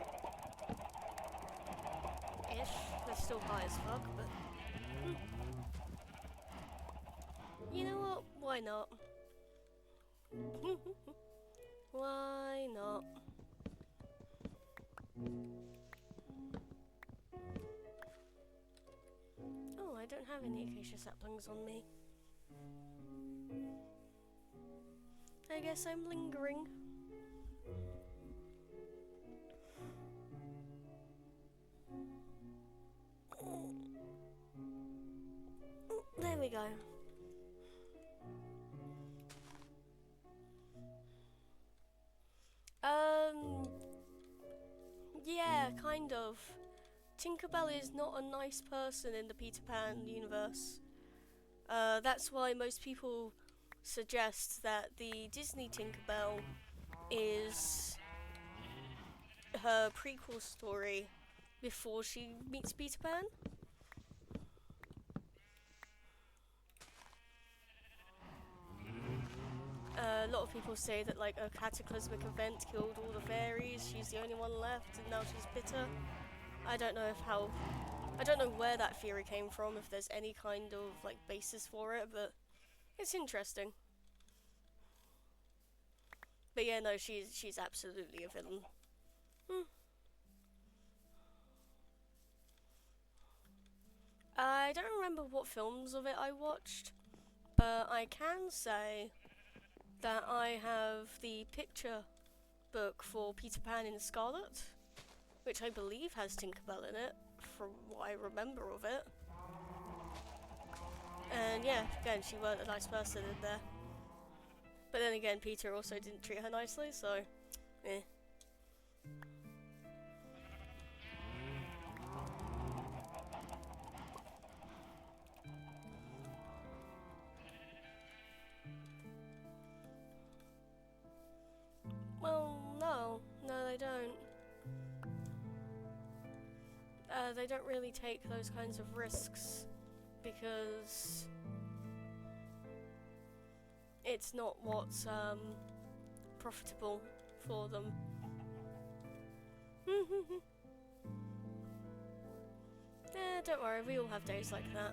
Ish. They're still high as fuck, but... You know what? Why not? Why not? Oh, I don't have any acacia saplings on me. I guess I'm lingering. There we go. Yeah, kind of. Tinkerbell is not a nice person in the Peter Pan universe. That's why most people suggest that the Disney Tinkerbell is her prequel story before she meets Peter Pan. A lot of people say that like a cataclysmic event killed all the fairies, she's the only one left, and now she's bitter. I don't know where that theory came from, if there's any kind of like basis for it, but it's interesting. But yeah, no, she's absolutely a villain. I don't remember what films of it I watched, but I can say that I have the picture book for Peter Pan in Scarlet, which I believe has Tinkerbell in it, from what I remember of it. And yeah, again, she weren't a nice person in there. But then again, Peter also didn't treat her nicely, so eh. Well, no, they don't. They don't really take those kinds of risks because it's not what's profitable for them. Don't worry, we all have days like that.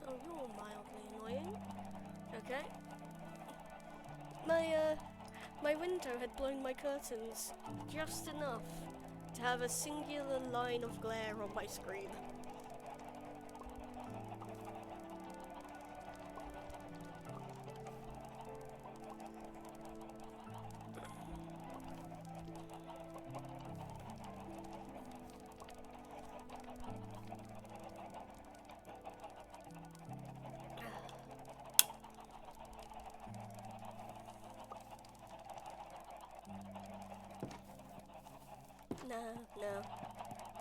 Oh, you're mildly annoying. Okay. My window had blown my curtains just enough to have a singular line of glare on my screen.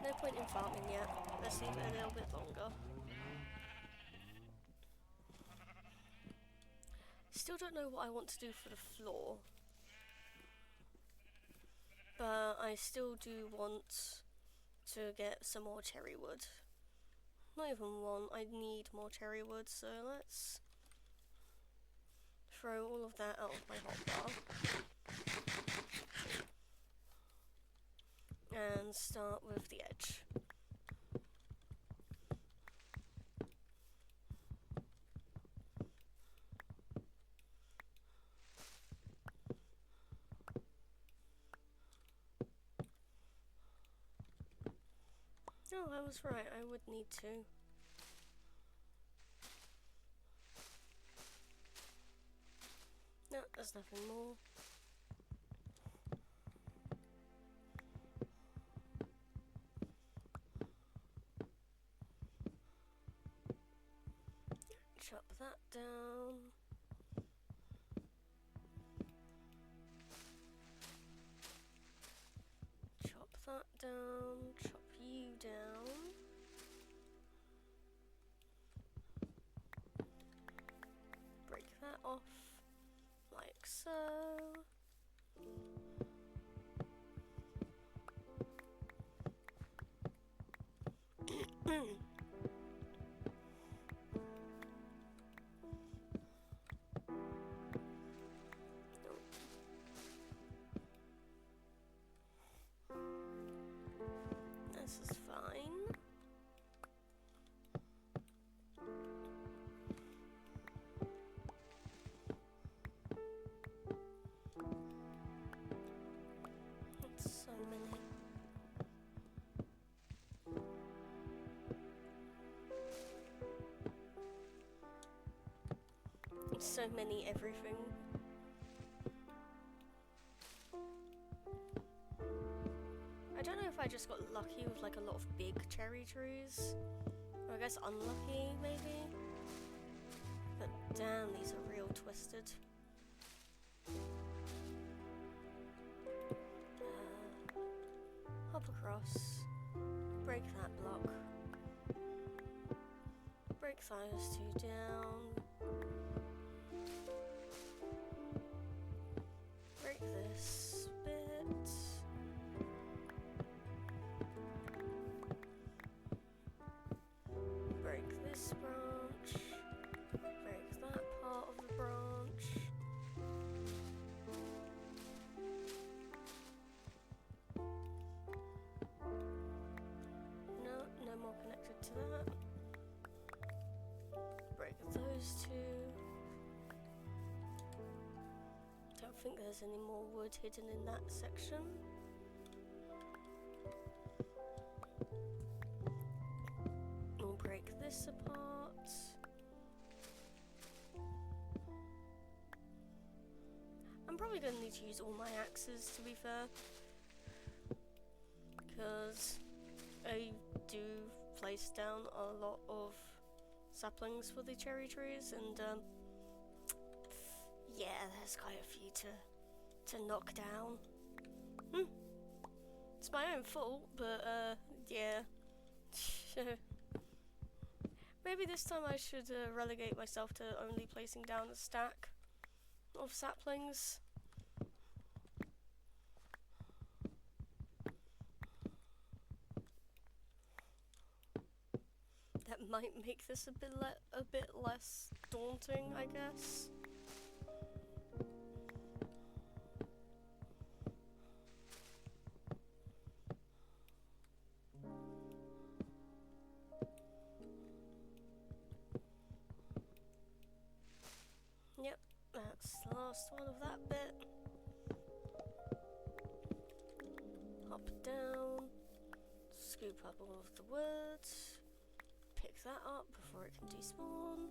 No point in farming yet. Let's leave it a little bit longer. Still don't know what I want to do for the floor. But I still do want to get some more cherry wood. Not even one. I need more cherry wood, so let's throw all of that out of my hotbar. And start with the edge. Oh, I was right, I would need to. No, there's nothing more. Chop that down. Chop that down. Chop you down. Break that off like so. This is fine. That's so many. So many everything. I don't know if I just got lucky with like a lot of big cherry trees. Or I guess unlucky, maybe? But damn, these are real twisted. Hop across. Break that block. Break those two down. Break this bit. Break this branch. Break that part of the branch. No, no more connected to that. Break those two. Don't think there's any more wood hidden in that section. We'll break this apart. I'm probably going to need to use all my axes, to be fair, because I do place down a lot of saplings for the cherry trees, and yeah, there's quite a few to knock down. It's my own fault, but yeah. Maybe this time I should relegate myself to only placing down a stack of saplings. That might make this a bit less daunting, I guess. Yep, that's the last one of that bit. Hop down, scoop up all of the wood, pick that up before it can despawn.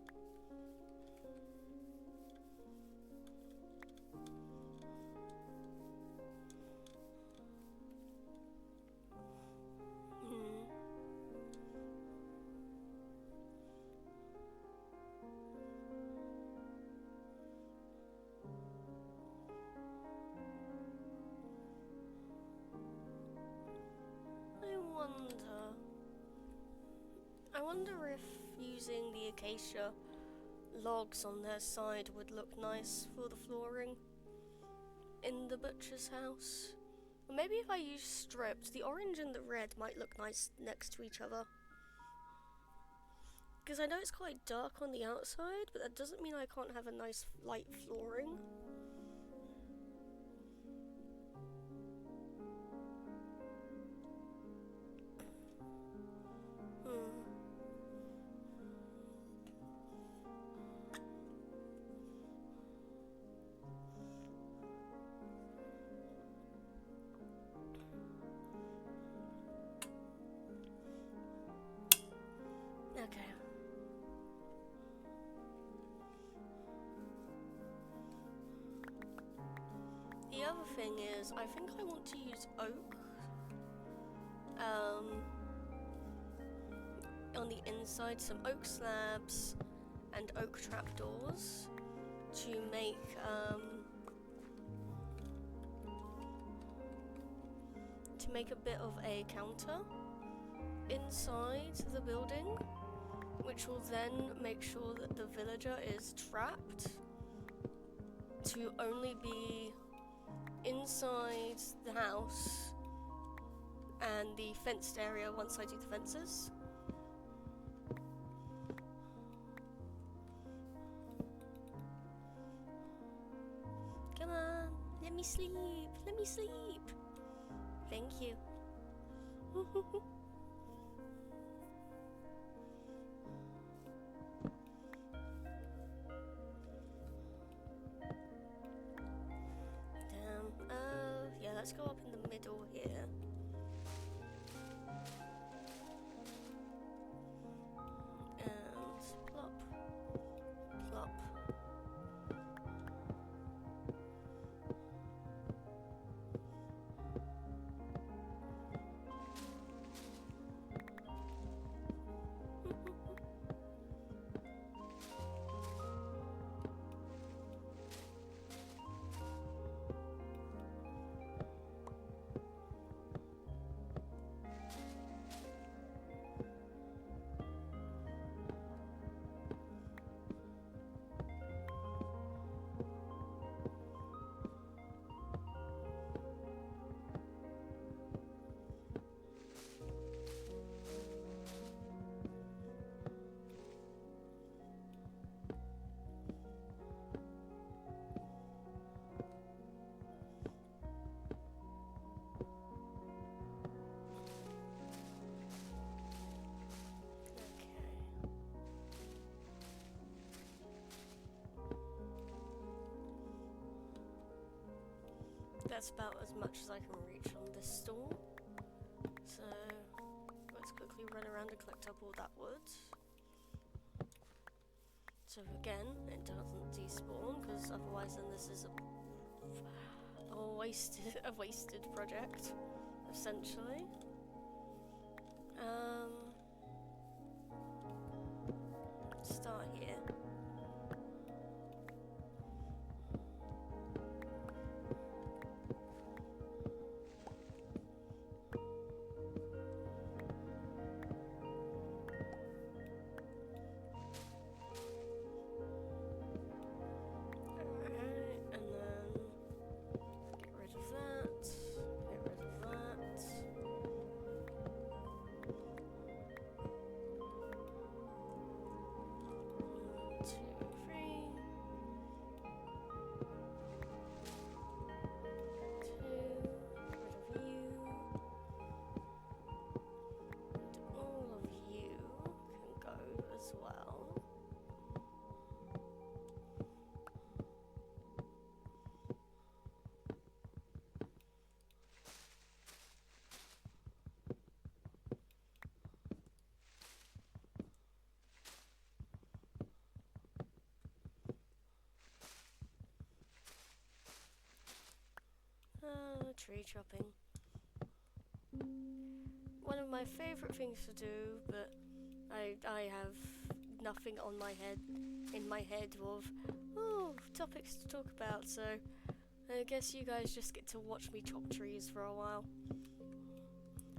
I wonder if using the acacia logs on their side would look nice for the flooring in the butcher's house. Or maybe if I use strips, the orange and the red might look nice next to each other. Because I know it's quite dark on the outside, but that doesn't mean I can't have a nice light flooring. Okay. The other thing is, I think I want to use oak on the inside, some oak slabs and oak trapdoors to make a bit of a counter inside the building, which will then make sure that the villager is trapped to only be inside the house and the fenced area once I do the fences. Come on, let me sleep, let me sleep. Thank you. Yeah, let's go up in the middle here. And plop, plop. That's about as much as I can reach on this stall. So let's quickly run around and collect up all that wood. So again, it doesn't despawn, because otherwise then this is a wasted project, essentially. Start here. Tree chopping. One of my favourite things to do, but I have nothing on my head, in my head of, topics to talk about, so I guess you guys just get to watch me chop trees for a while.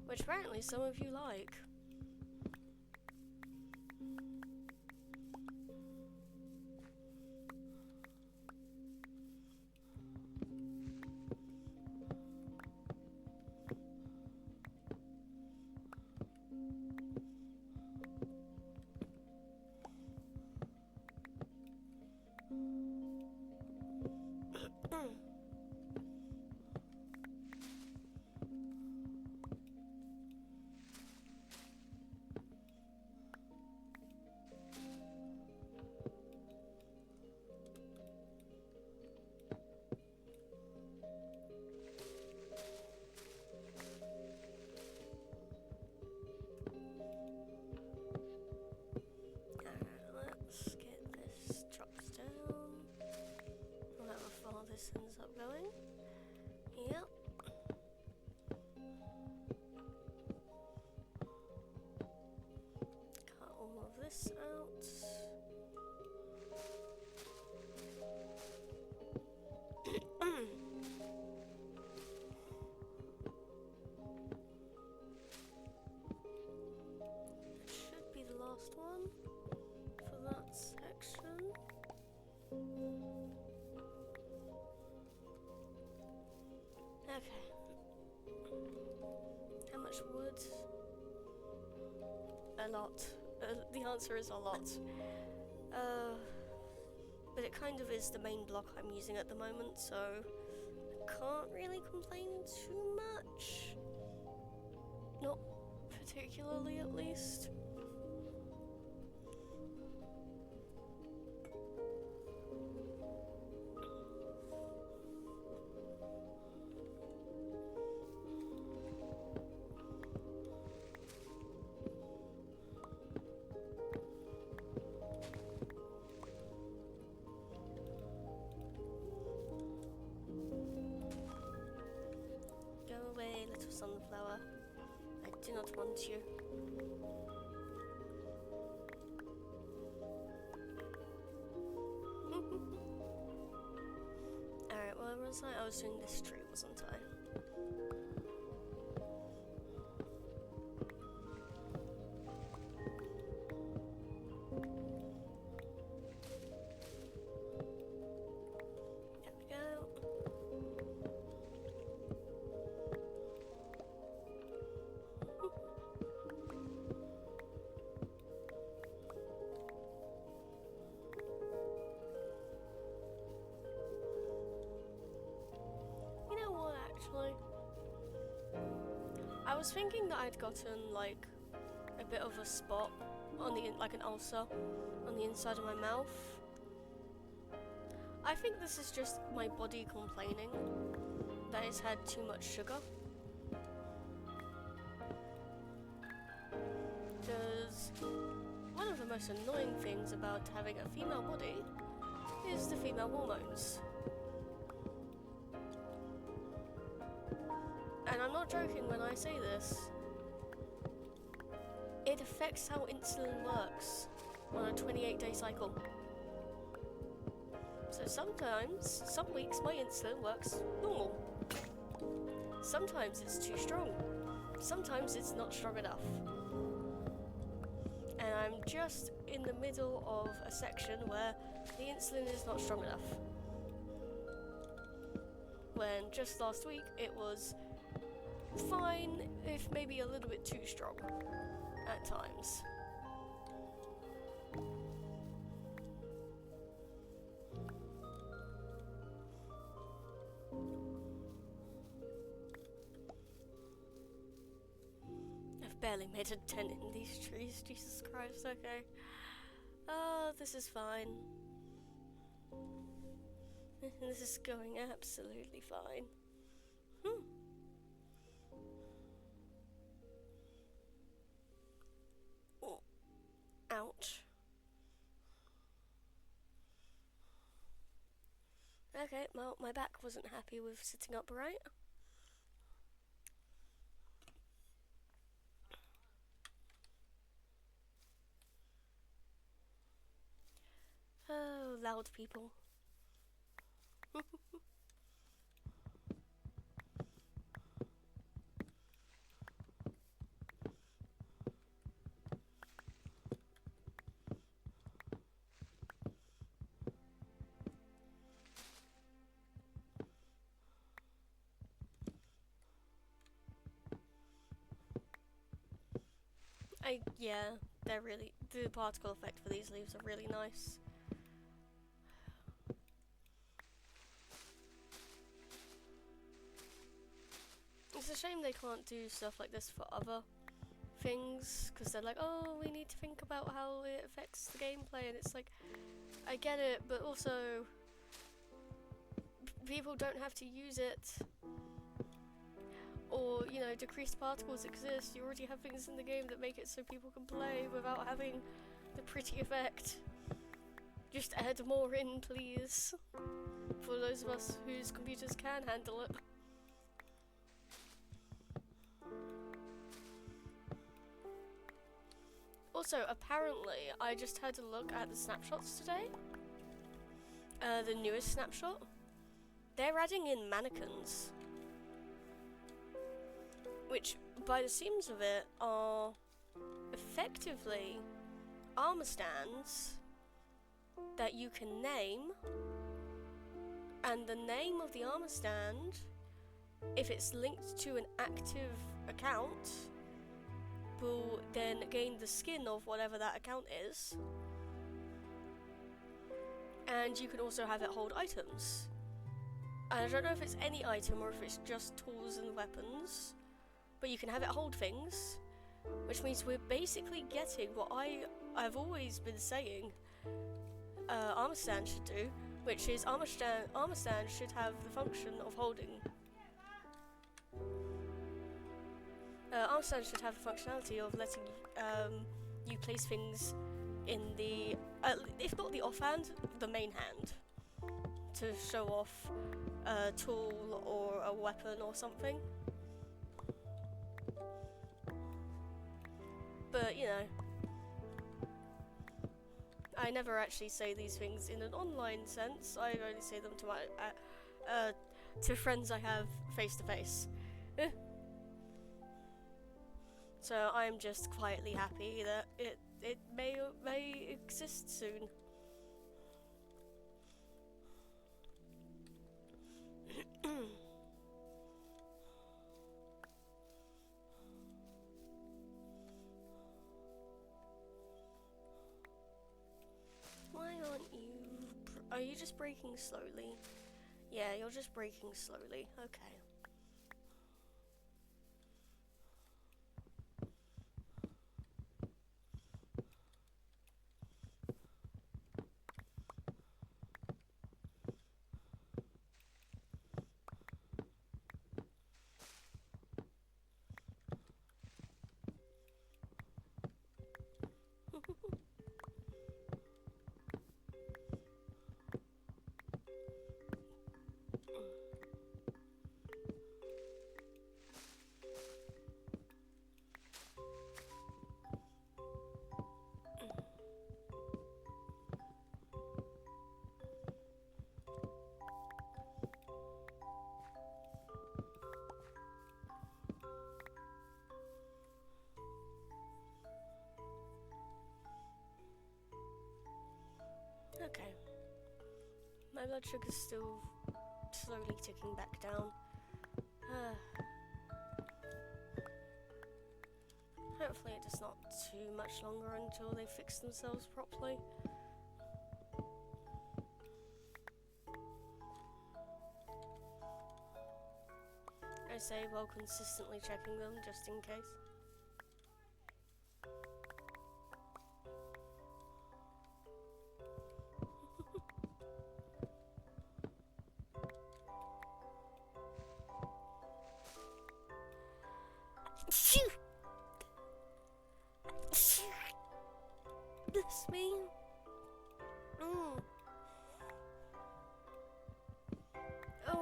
Which apparently some of you like. Yep. Cut all of this out. Should be the last one for that section. Okay. How much wood? A lot. The answer is a lot. But it kind of is the main block I'm using at the moment, so I can't really complain too much. Not particularly, at least. Sunflower, I do not want you. Alright, where was I? I was doing this tree, wasn't I? I was thinking that I'd gotten like a bit of a spot on the like an ulcer on the inside of my mouth. I think this is just my body complaining that it's had too much sugar. Because one of the most annoying things about having a female body is the female hormones. And I'm not joking when I say this. It affects how insulin works on a 28-day cycle. So sometimes, some weeks my insulin works normal. Sometimes it's too strong. Sometimes it's not strong enough. And I'm just in the middle of a section where the insulin is not strong enough. When just last week it was fine, if maybe a little bit too strong at times. I've barely made a dent in these trees, Jesus Christ, okay. This is fine. This is going absolutely fine. Oh. Ouch. Okay, well, my back wasn't happy with sitting upright. Oh, loud people. Yeah, they're really, the particle effect for these leaves are really nice. It's a shame they can't do stuff like this for other things, because they're like, oh, we need to think about how it affects the gameplay, and it's like, I get it, but also, people don't have to use it. Or, you know, decreased particles exist. You already have things in the game that make it so people can play without having the pretty effect. Just add more in, please. For those of us whose computers can handle it. Also, apparently, I just had a look at the snapshots today. The newest snapshot. They're adding in mannequins. Which, by the seams of it, are effectively armor stands that you can name. And the name of the armor stand, if it's linked to an active account, will then gain the skin of whatever that account is. And you can also have it hold items. And I don't know if it's any item or if it's just tools and weapons, but you can have it hold things, which means we're basically getting what I've always been saying armor stand should do, which is armor stand should have the function of holding. Armor stand should have the functionality of letting you place things in the, if not the offhand, the main hand, to show off a tool or a weapon or something. But, you know, I never actually say these things in an online sense. I only say them to my to friends I have face to face. So I'm just quietly happy that it may exist soon. Why aren't you... Are you just braking slowly? Yeah, you're just braking slowly. Okay. Okay. My blood sugar's still slowly ticking back down. Hopefully it does not too much longer until they fix themselves properly. I say while consistently checking them just in case. This me? Oh,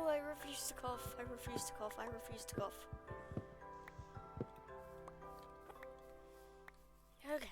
I refuse to cough. I refuse to cough. I refuse to cough. Okay.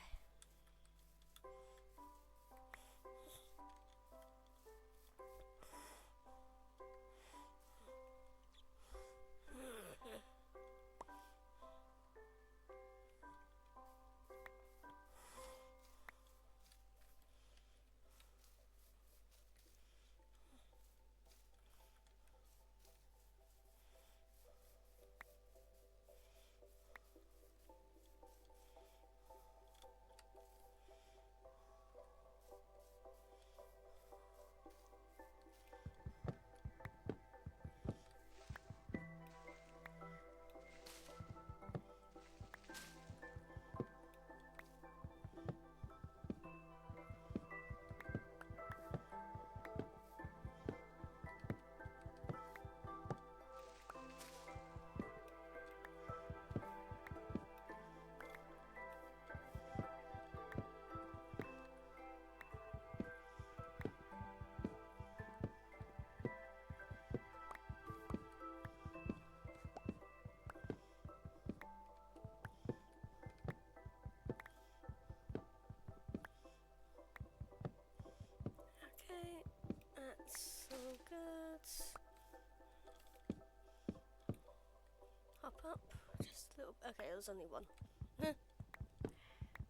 Okay, it was only one.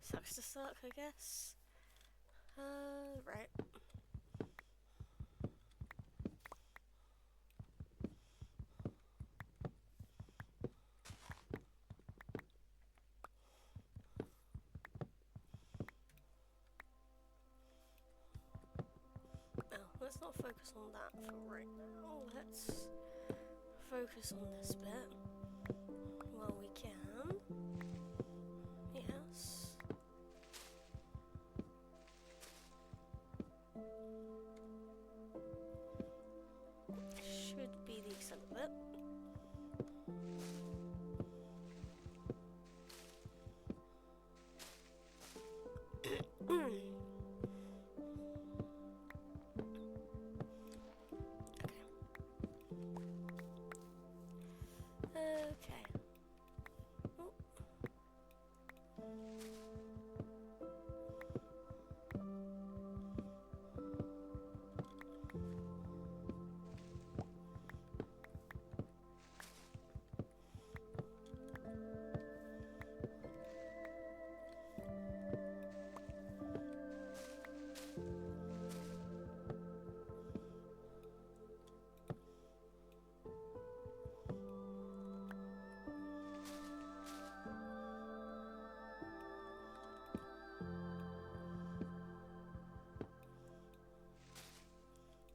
Sucks to suck, I guess. Right. Well, let's not focus on that for right now. Let's focus on this bit while we can. Yes. Should be the extent of it. Okay. Oh.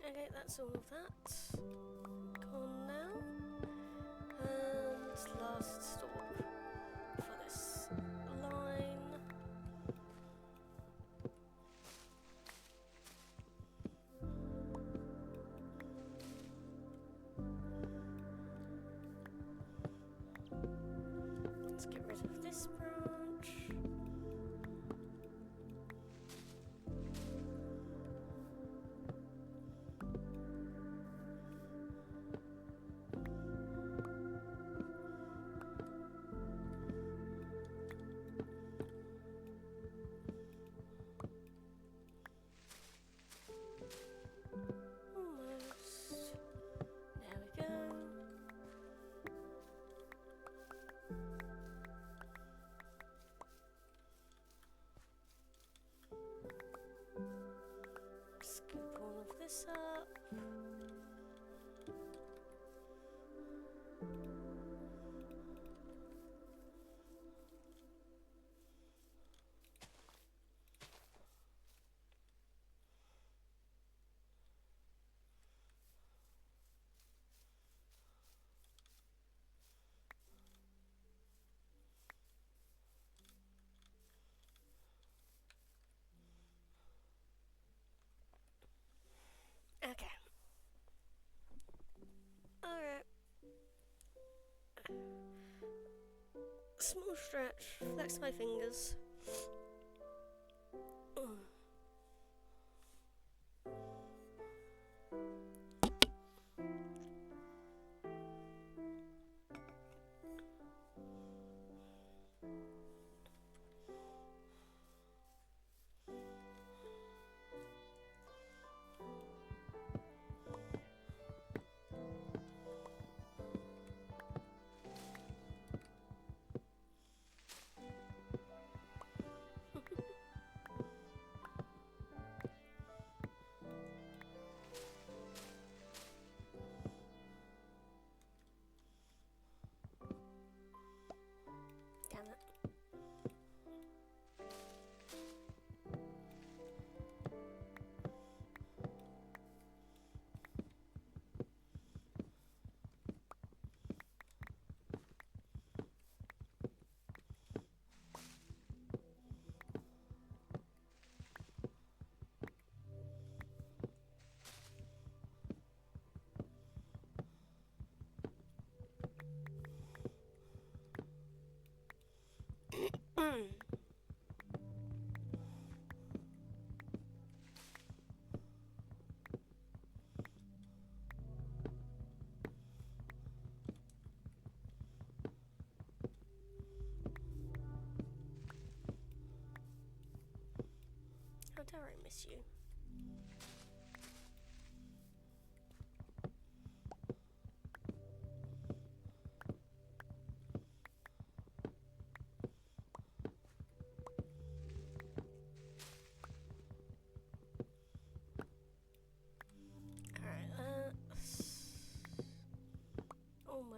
Okay, that's all of that. Gone now. And last stop for this line. Let's get rid of this branch. Almost. There we go. Scoop all of this up. Okay. Alright. Small stretch. Flex my fingers. Damn it. How dare I miss you?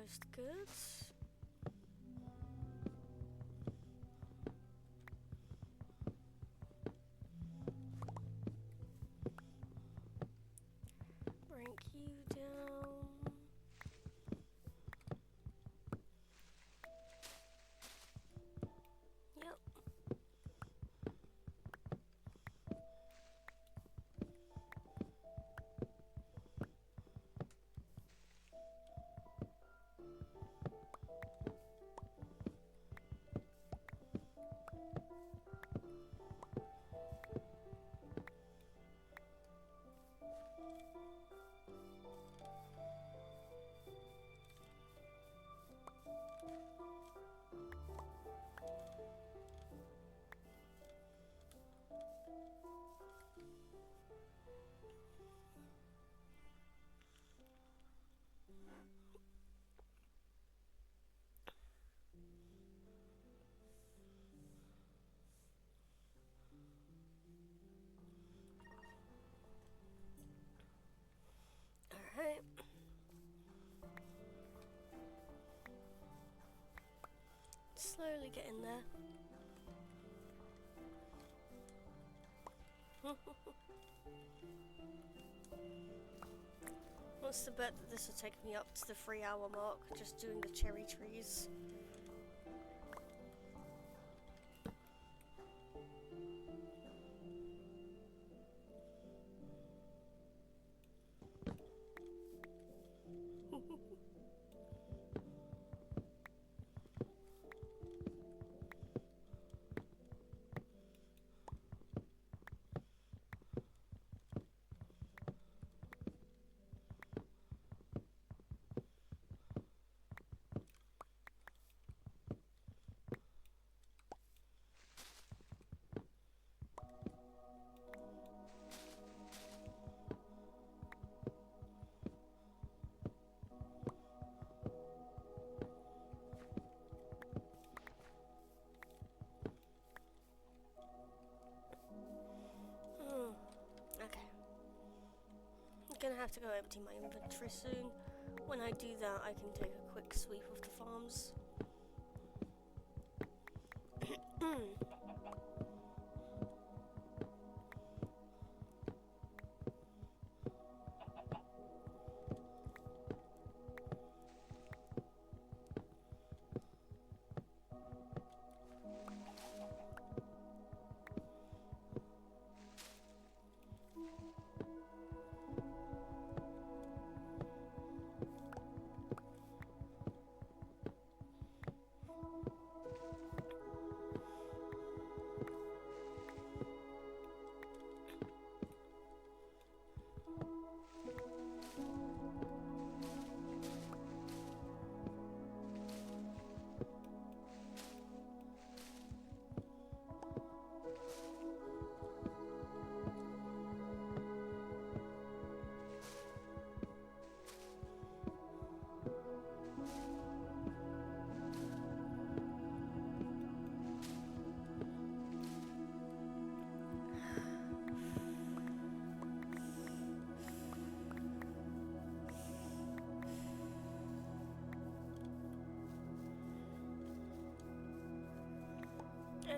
almost good. Bring you down. Yep. Alright. Slowly getting there. What's the bet that this will take me up to the 3-hour mark, just doing the cherry trees? Okay. I'm gonna have to go empty my inventory soon. When I do that, I can take a quick sweep of the farms.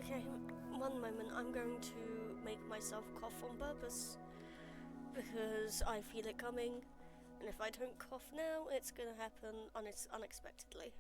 Okay, one moment. I'm going to make myself cough on purpose because I feel it coming, and if I don't cough now, it's gonna happen unexpectedly.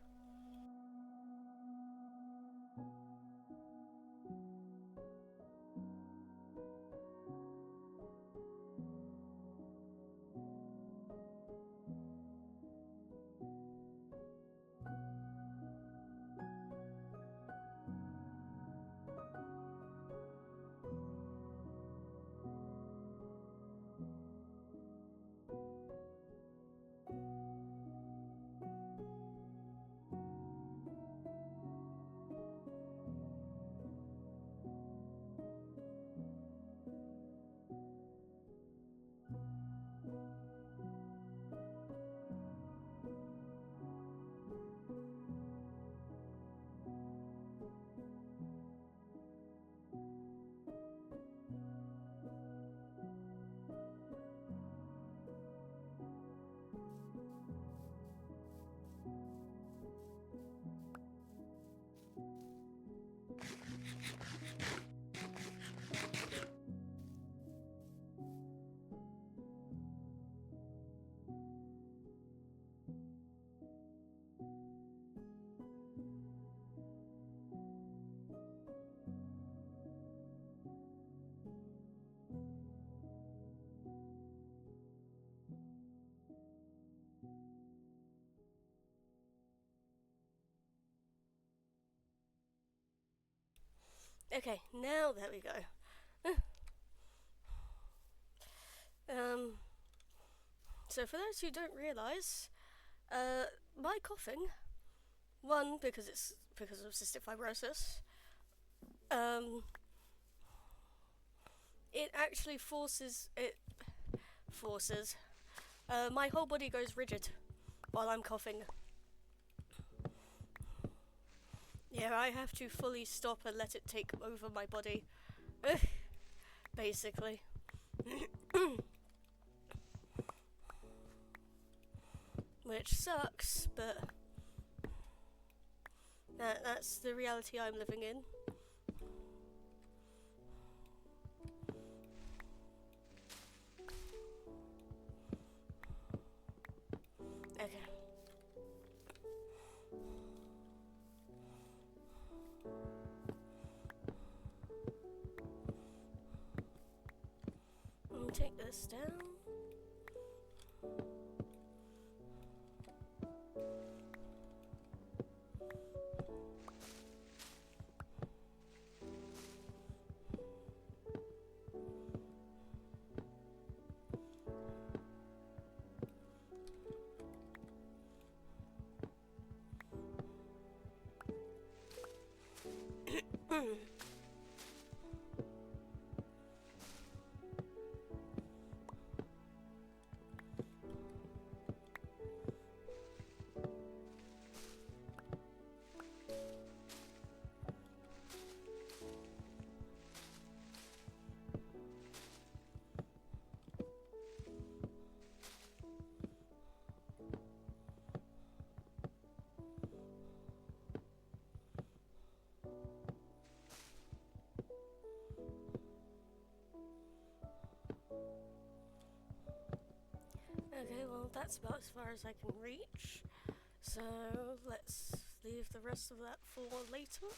Okay, now there we go. So for those who don't realise, my coughing, one, because it's because of cystic fibrosis, it actually forces, my whole body goes rigid while I'm coughing. Yeah, I have to fully stop and let it take over my body, basically. Which sucks, but that's the reality I'm living in. Okay. Take this down. Okay, well that's about as far as I can reach. So let's leave the rest of that for later.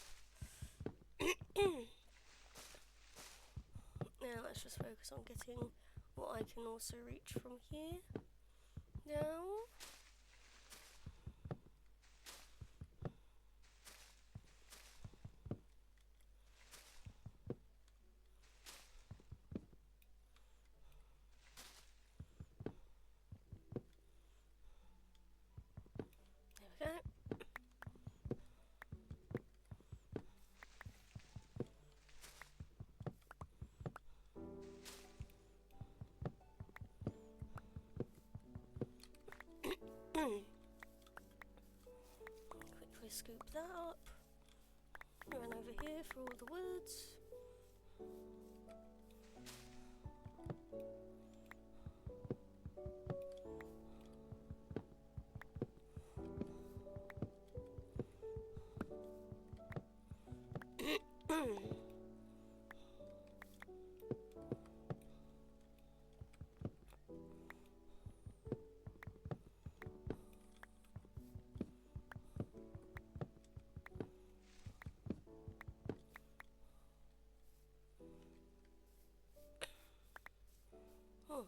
Now let's just focus on getting what I can also reach from here down. There we go. Quickly scoop that up. Run over here for all the woods. Oh.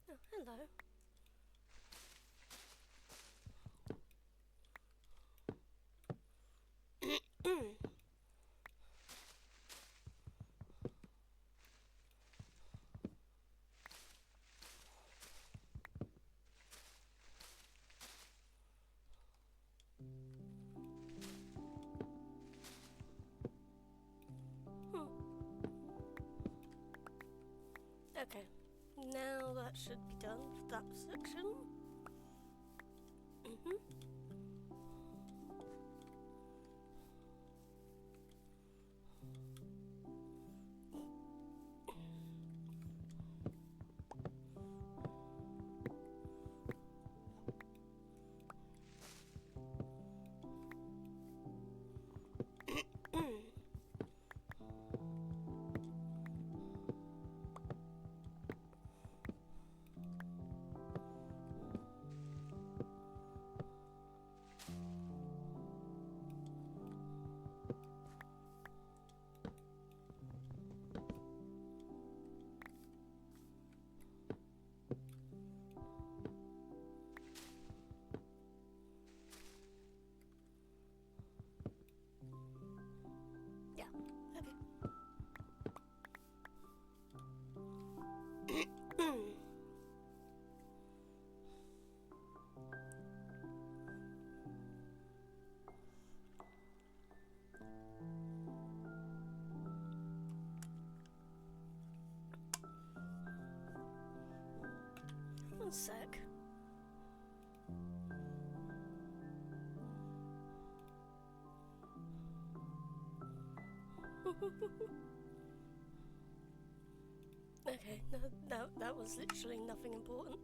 Oh, hello. Okay, now that should be done for that section. sec. Okay, no, that was literally nothing important.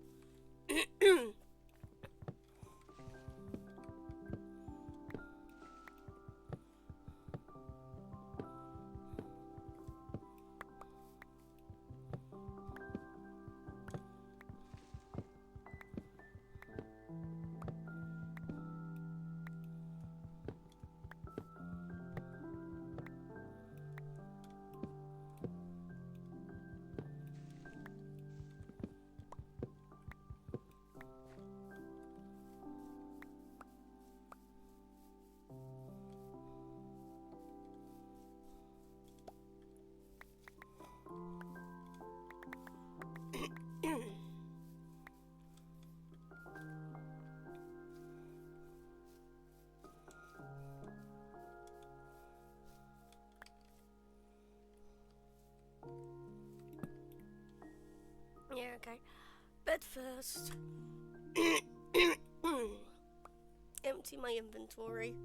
Yeah, okay. Bed first. Empty my inventory.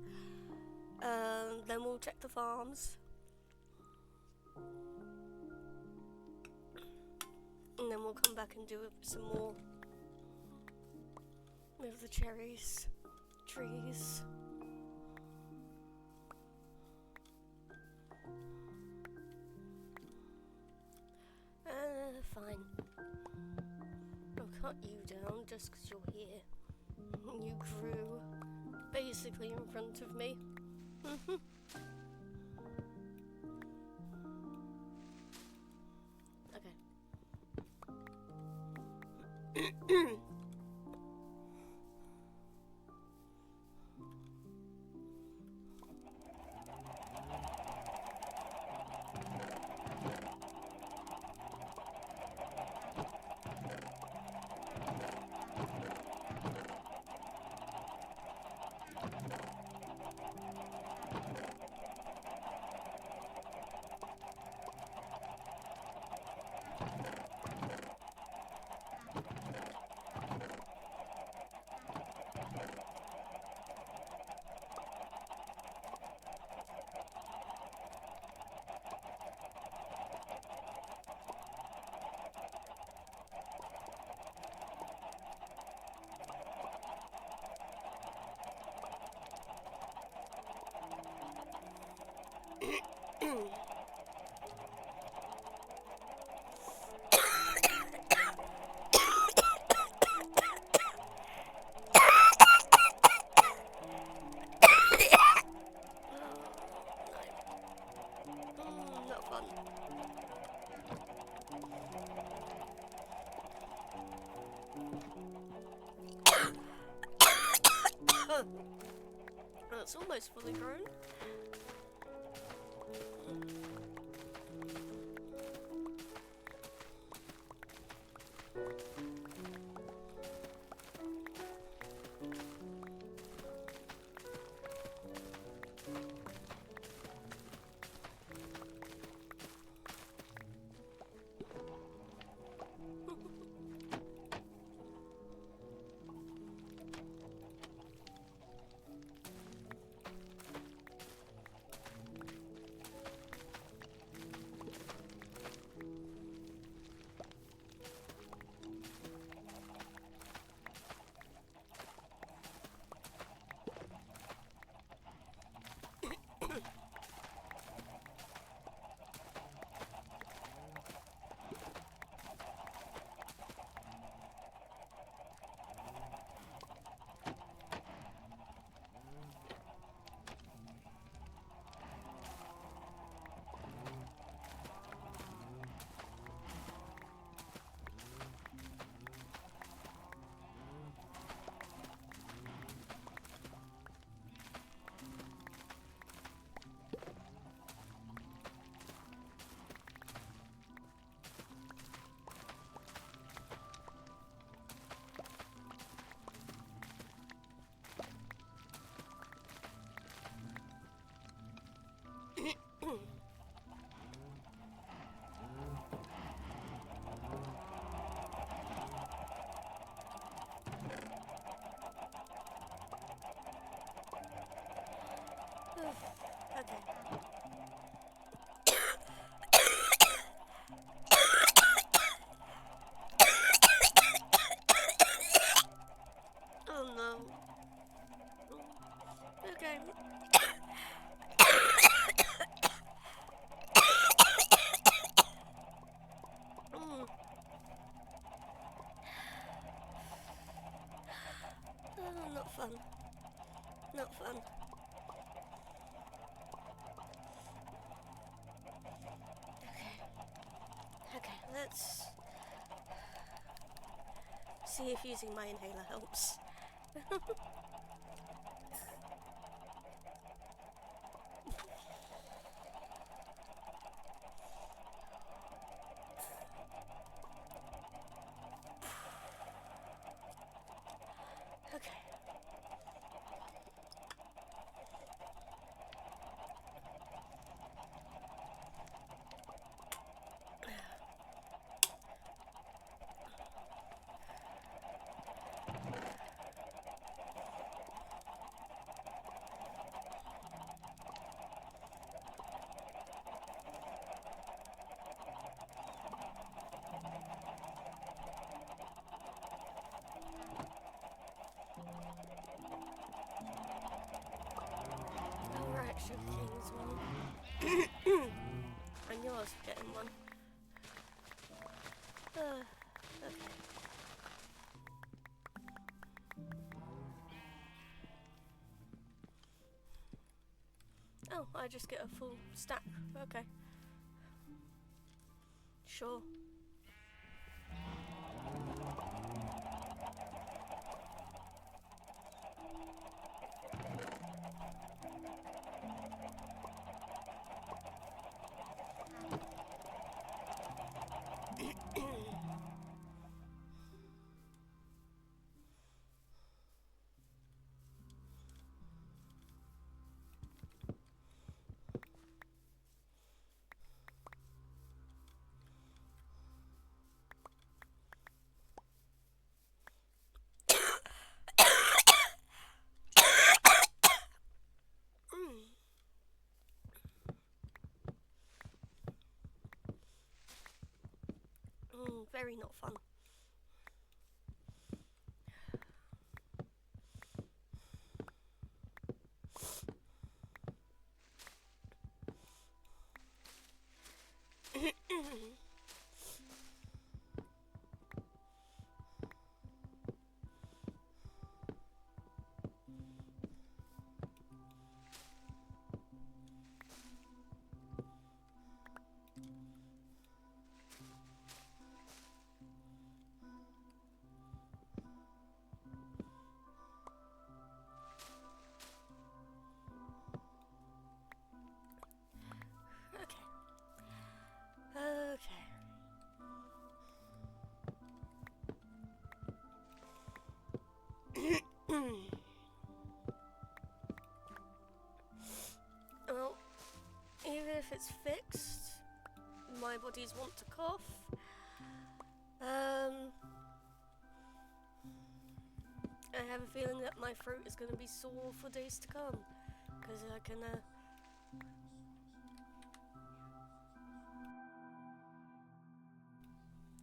Then we'll check the farms. And then we'll come back and do some more with the cherries, trees. Fine. I'll cut you down just because you're here. You grew basically in front of me. Okay. Not fun. It's almost fully grown. let's see if using my inhaler helps. Okay. Alright, Sugar King as well. I knew I was forgetting one. Okay. Oh, I just get a full stack. Okay. Sure. Very not fun. Okay. Well, even if it's fixed, my body's want to cough. I have a feeling that my throat is going to be sore for days to come, because I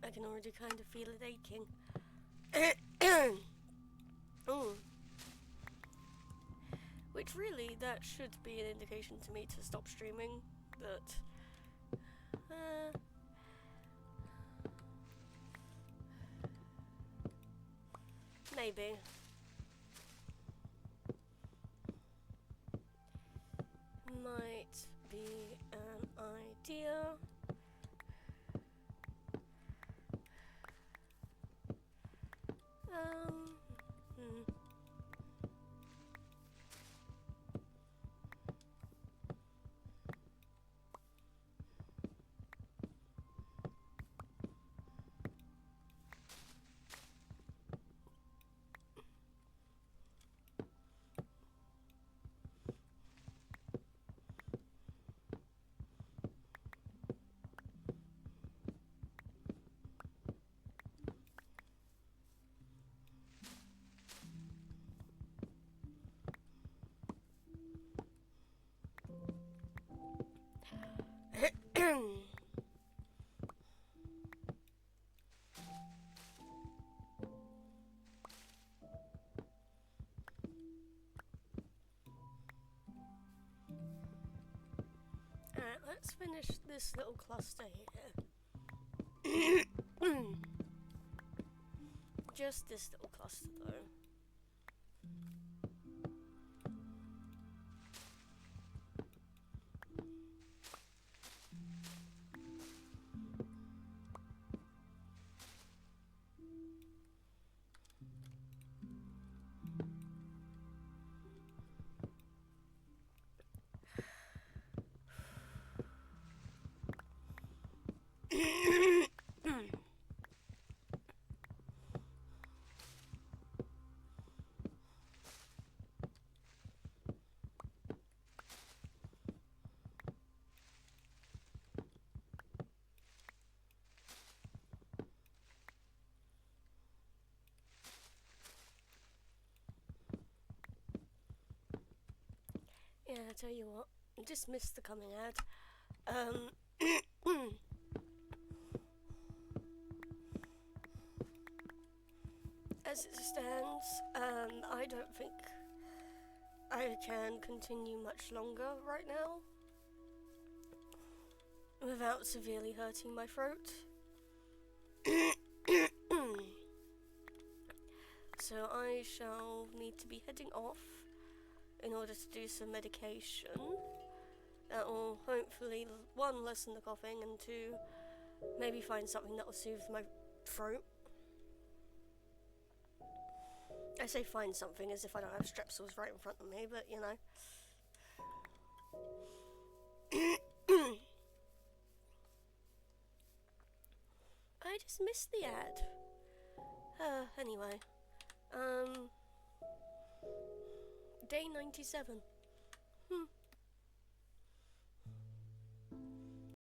can already kind of feel it aching. Ooh. Which really, that should be an indication to me to stop streaming, but maybe. Might be an idea. Alright, let's finish this little cluster here. Just this little cluster though. Yeah, I tell you what, I just missed the coming ad. As it stands, I don't think I can continue much longer right now without severely hurting my throat. So I shall need to be heading off in order to do some medication that will hopefully, one, lessen the coughing, and two, maybe find something that will soothe my throat. I say find something as if I don't have strepsils right in front of me, but you know. I just missed the ad. Anyway. Day 97.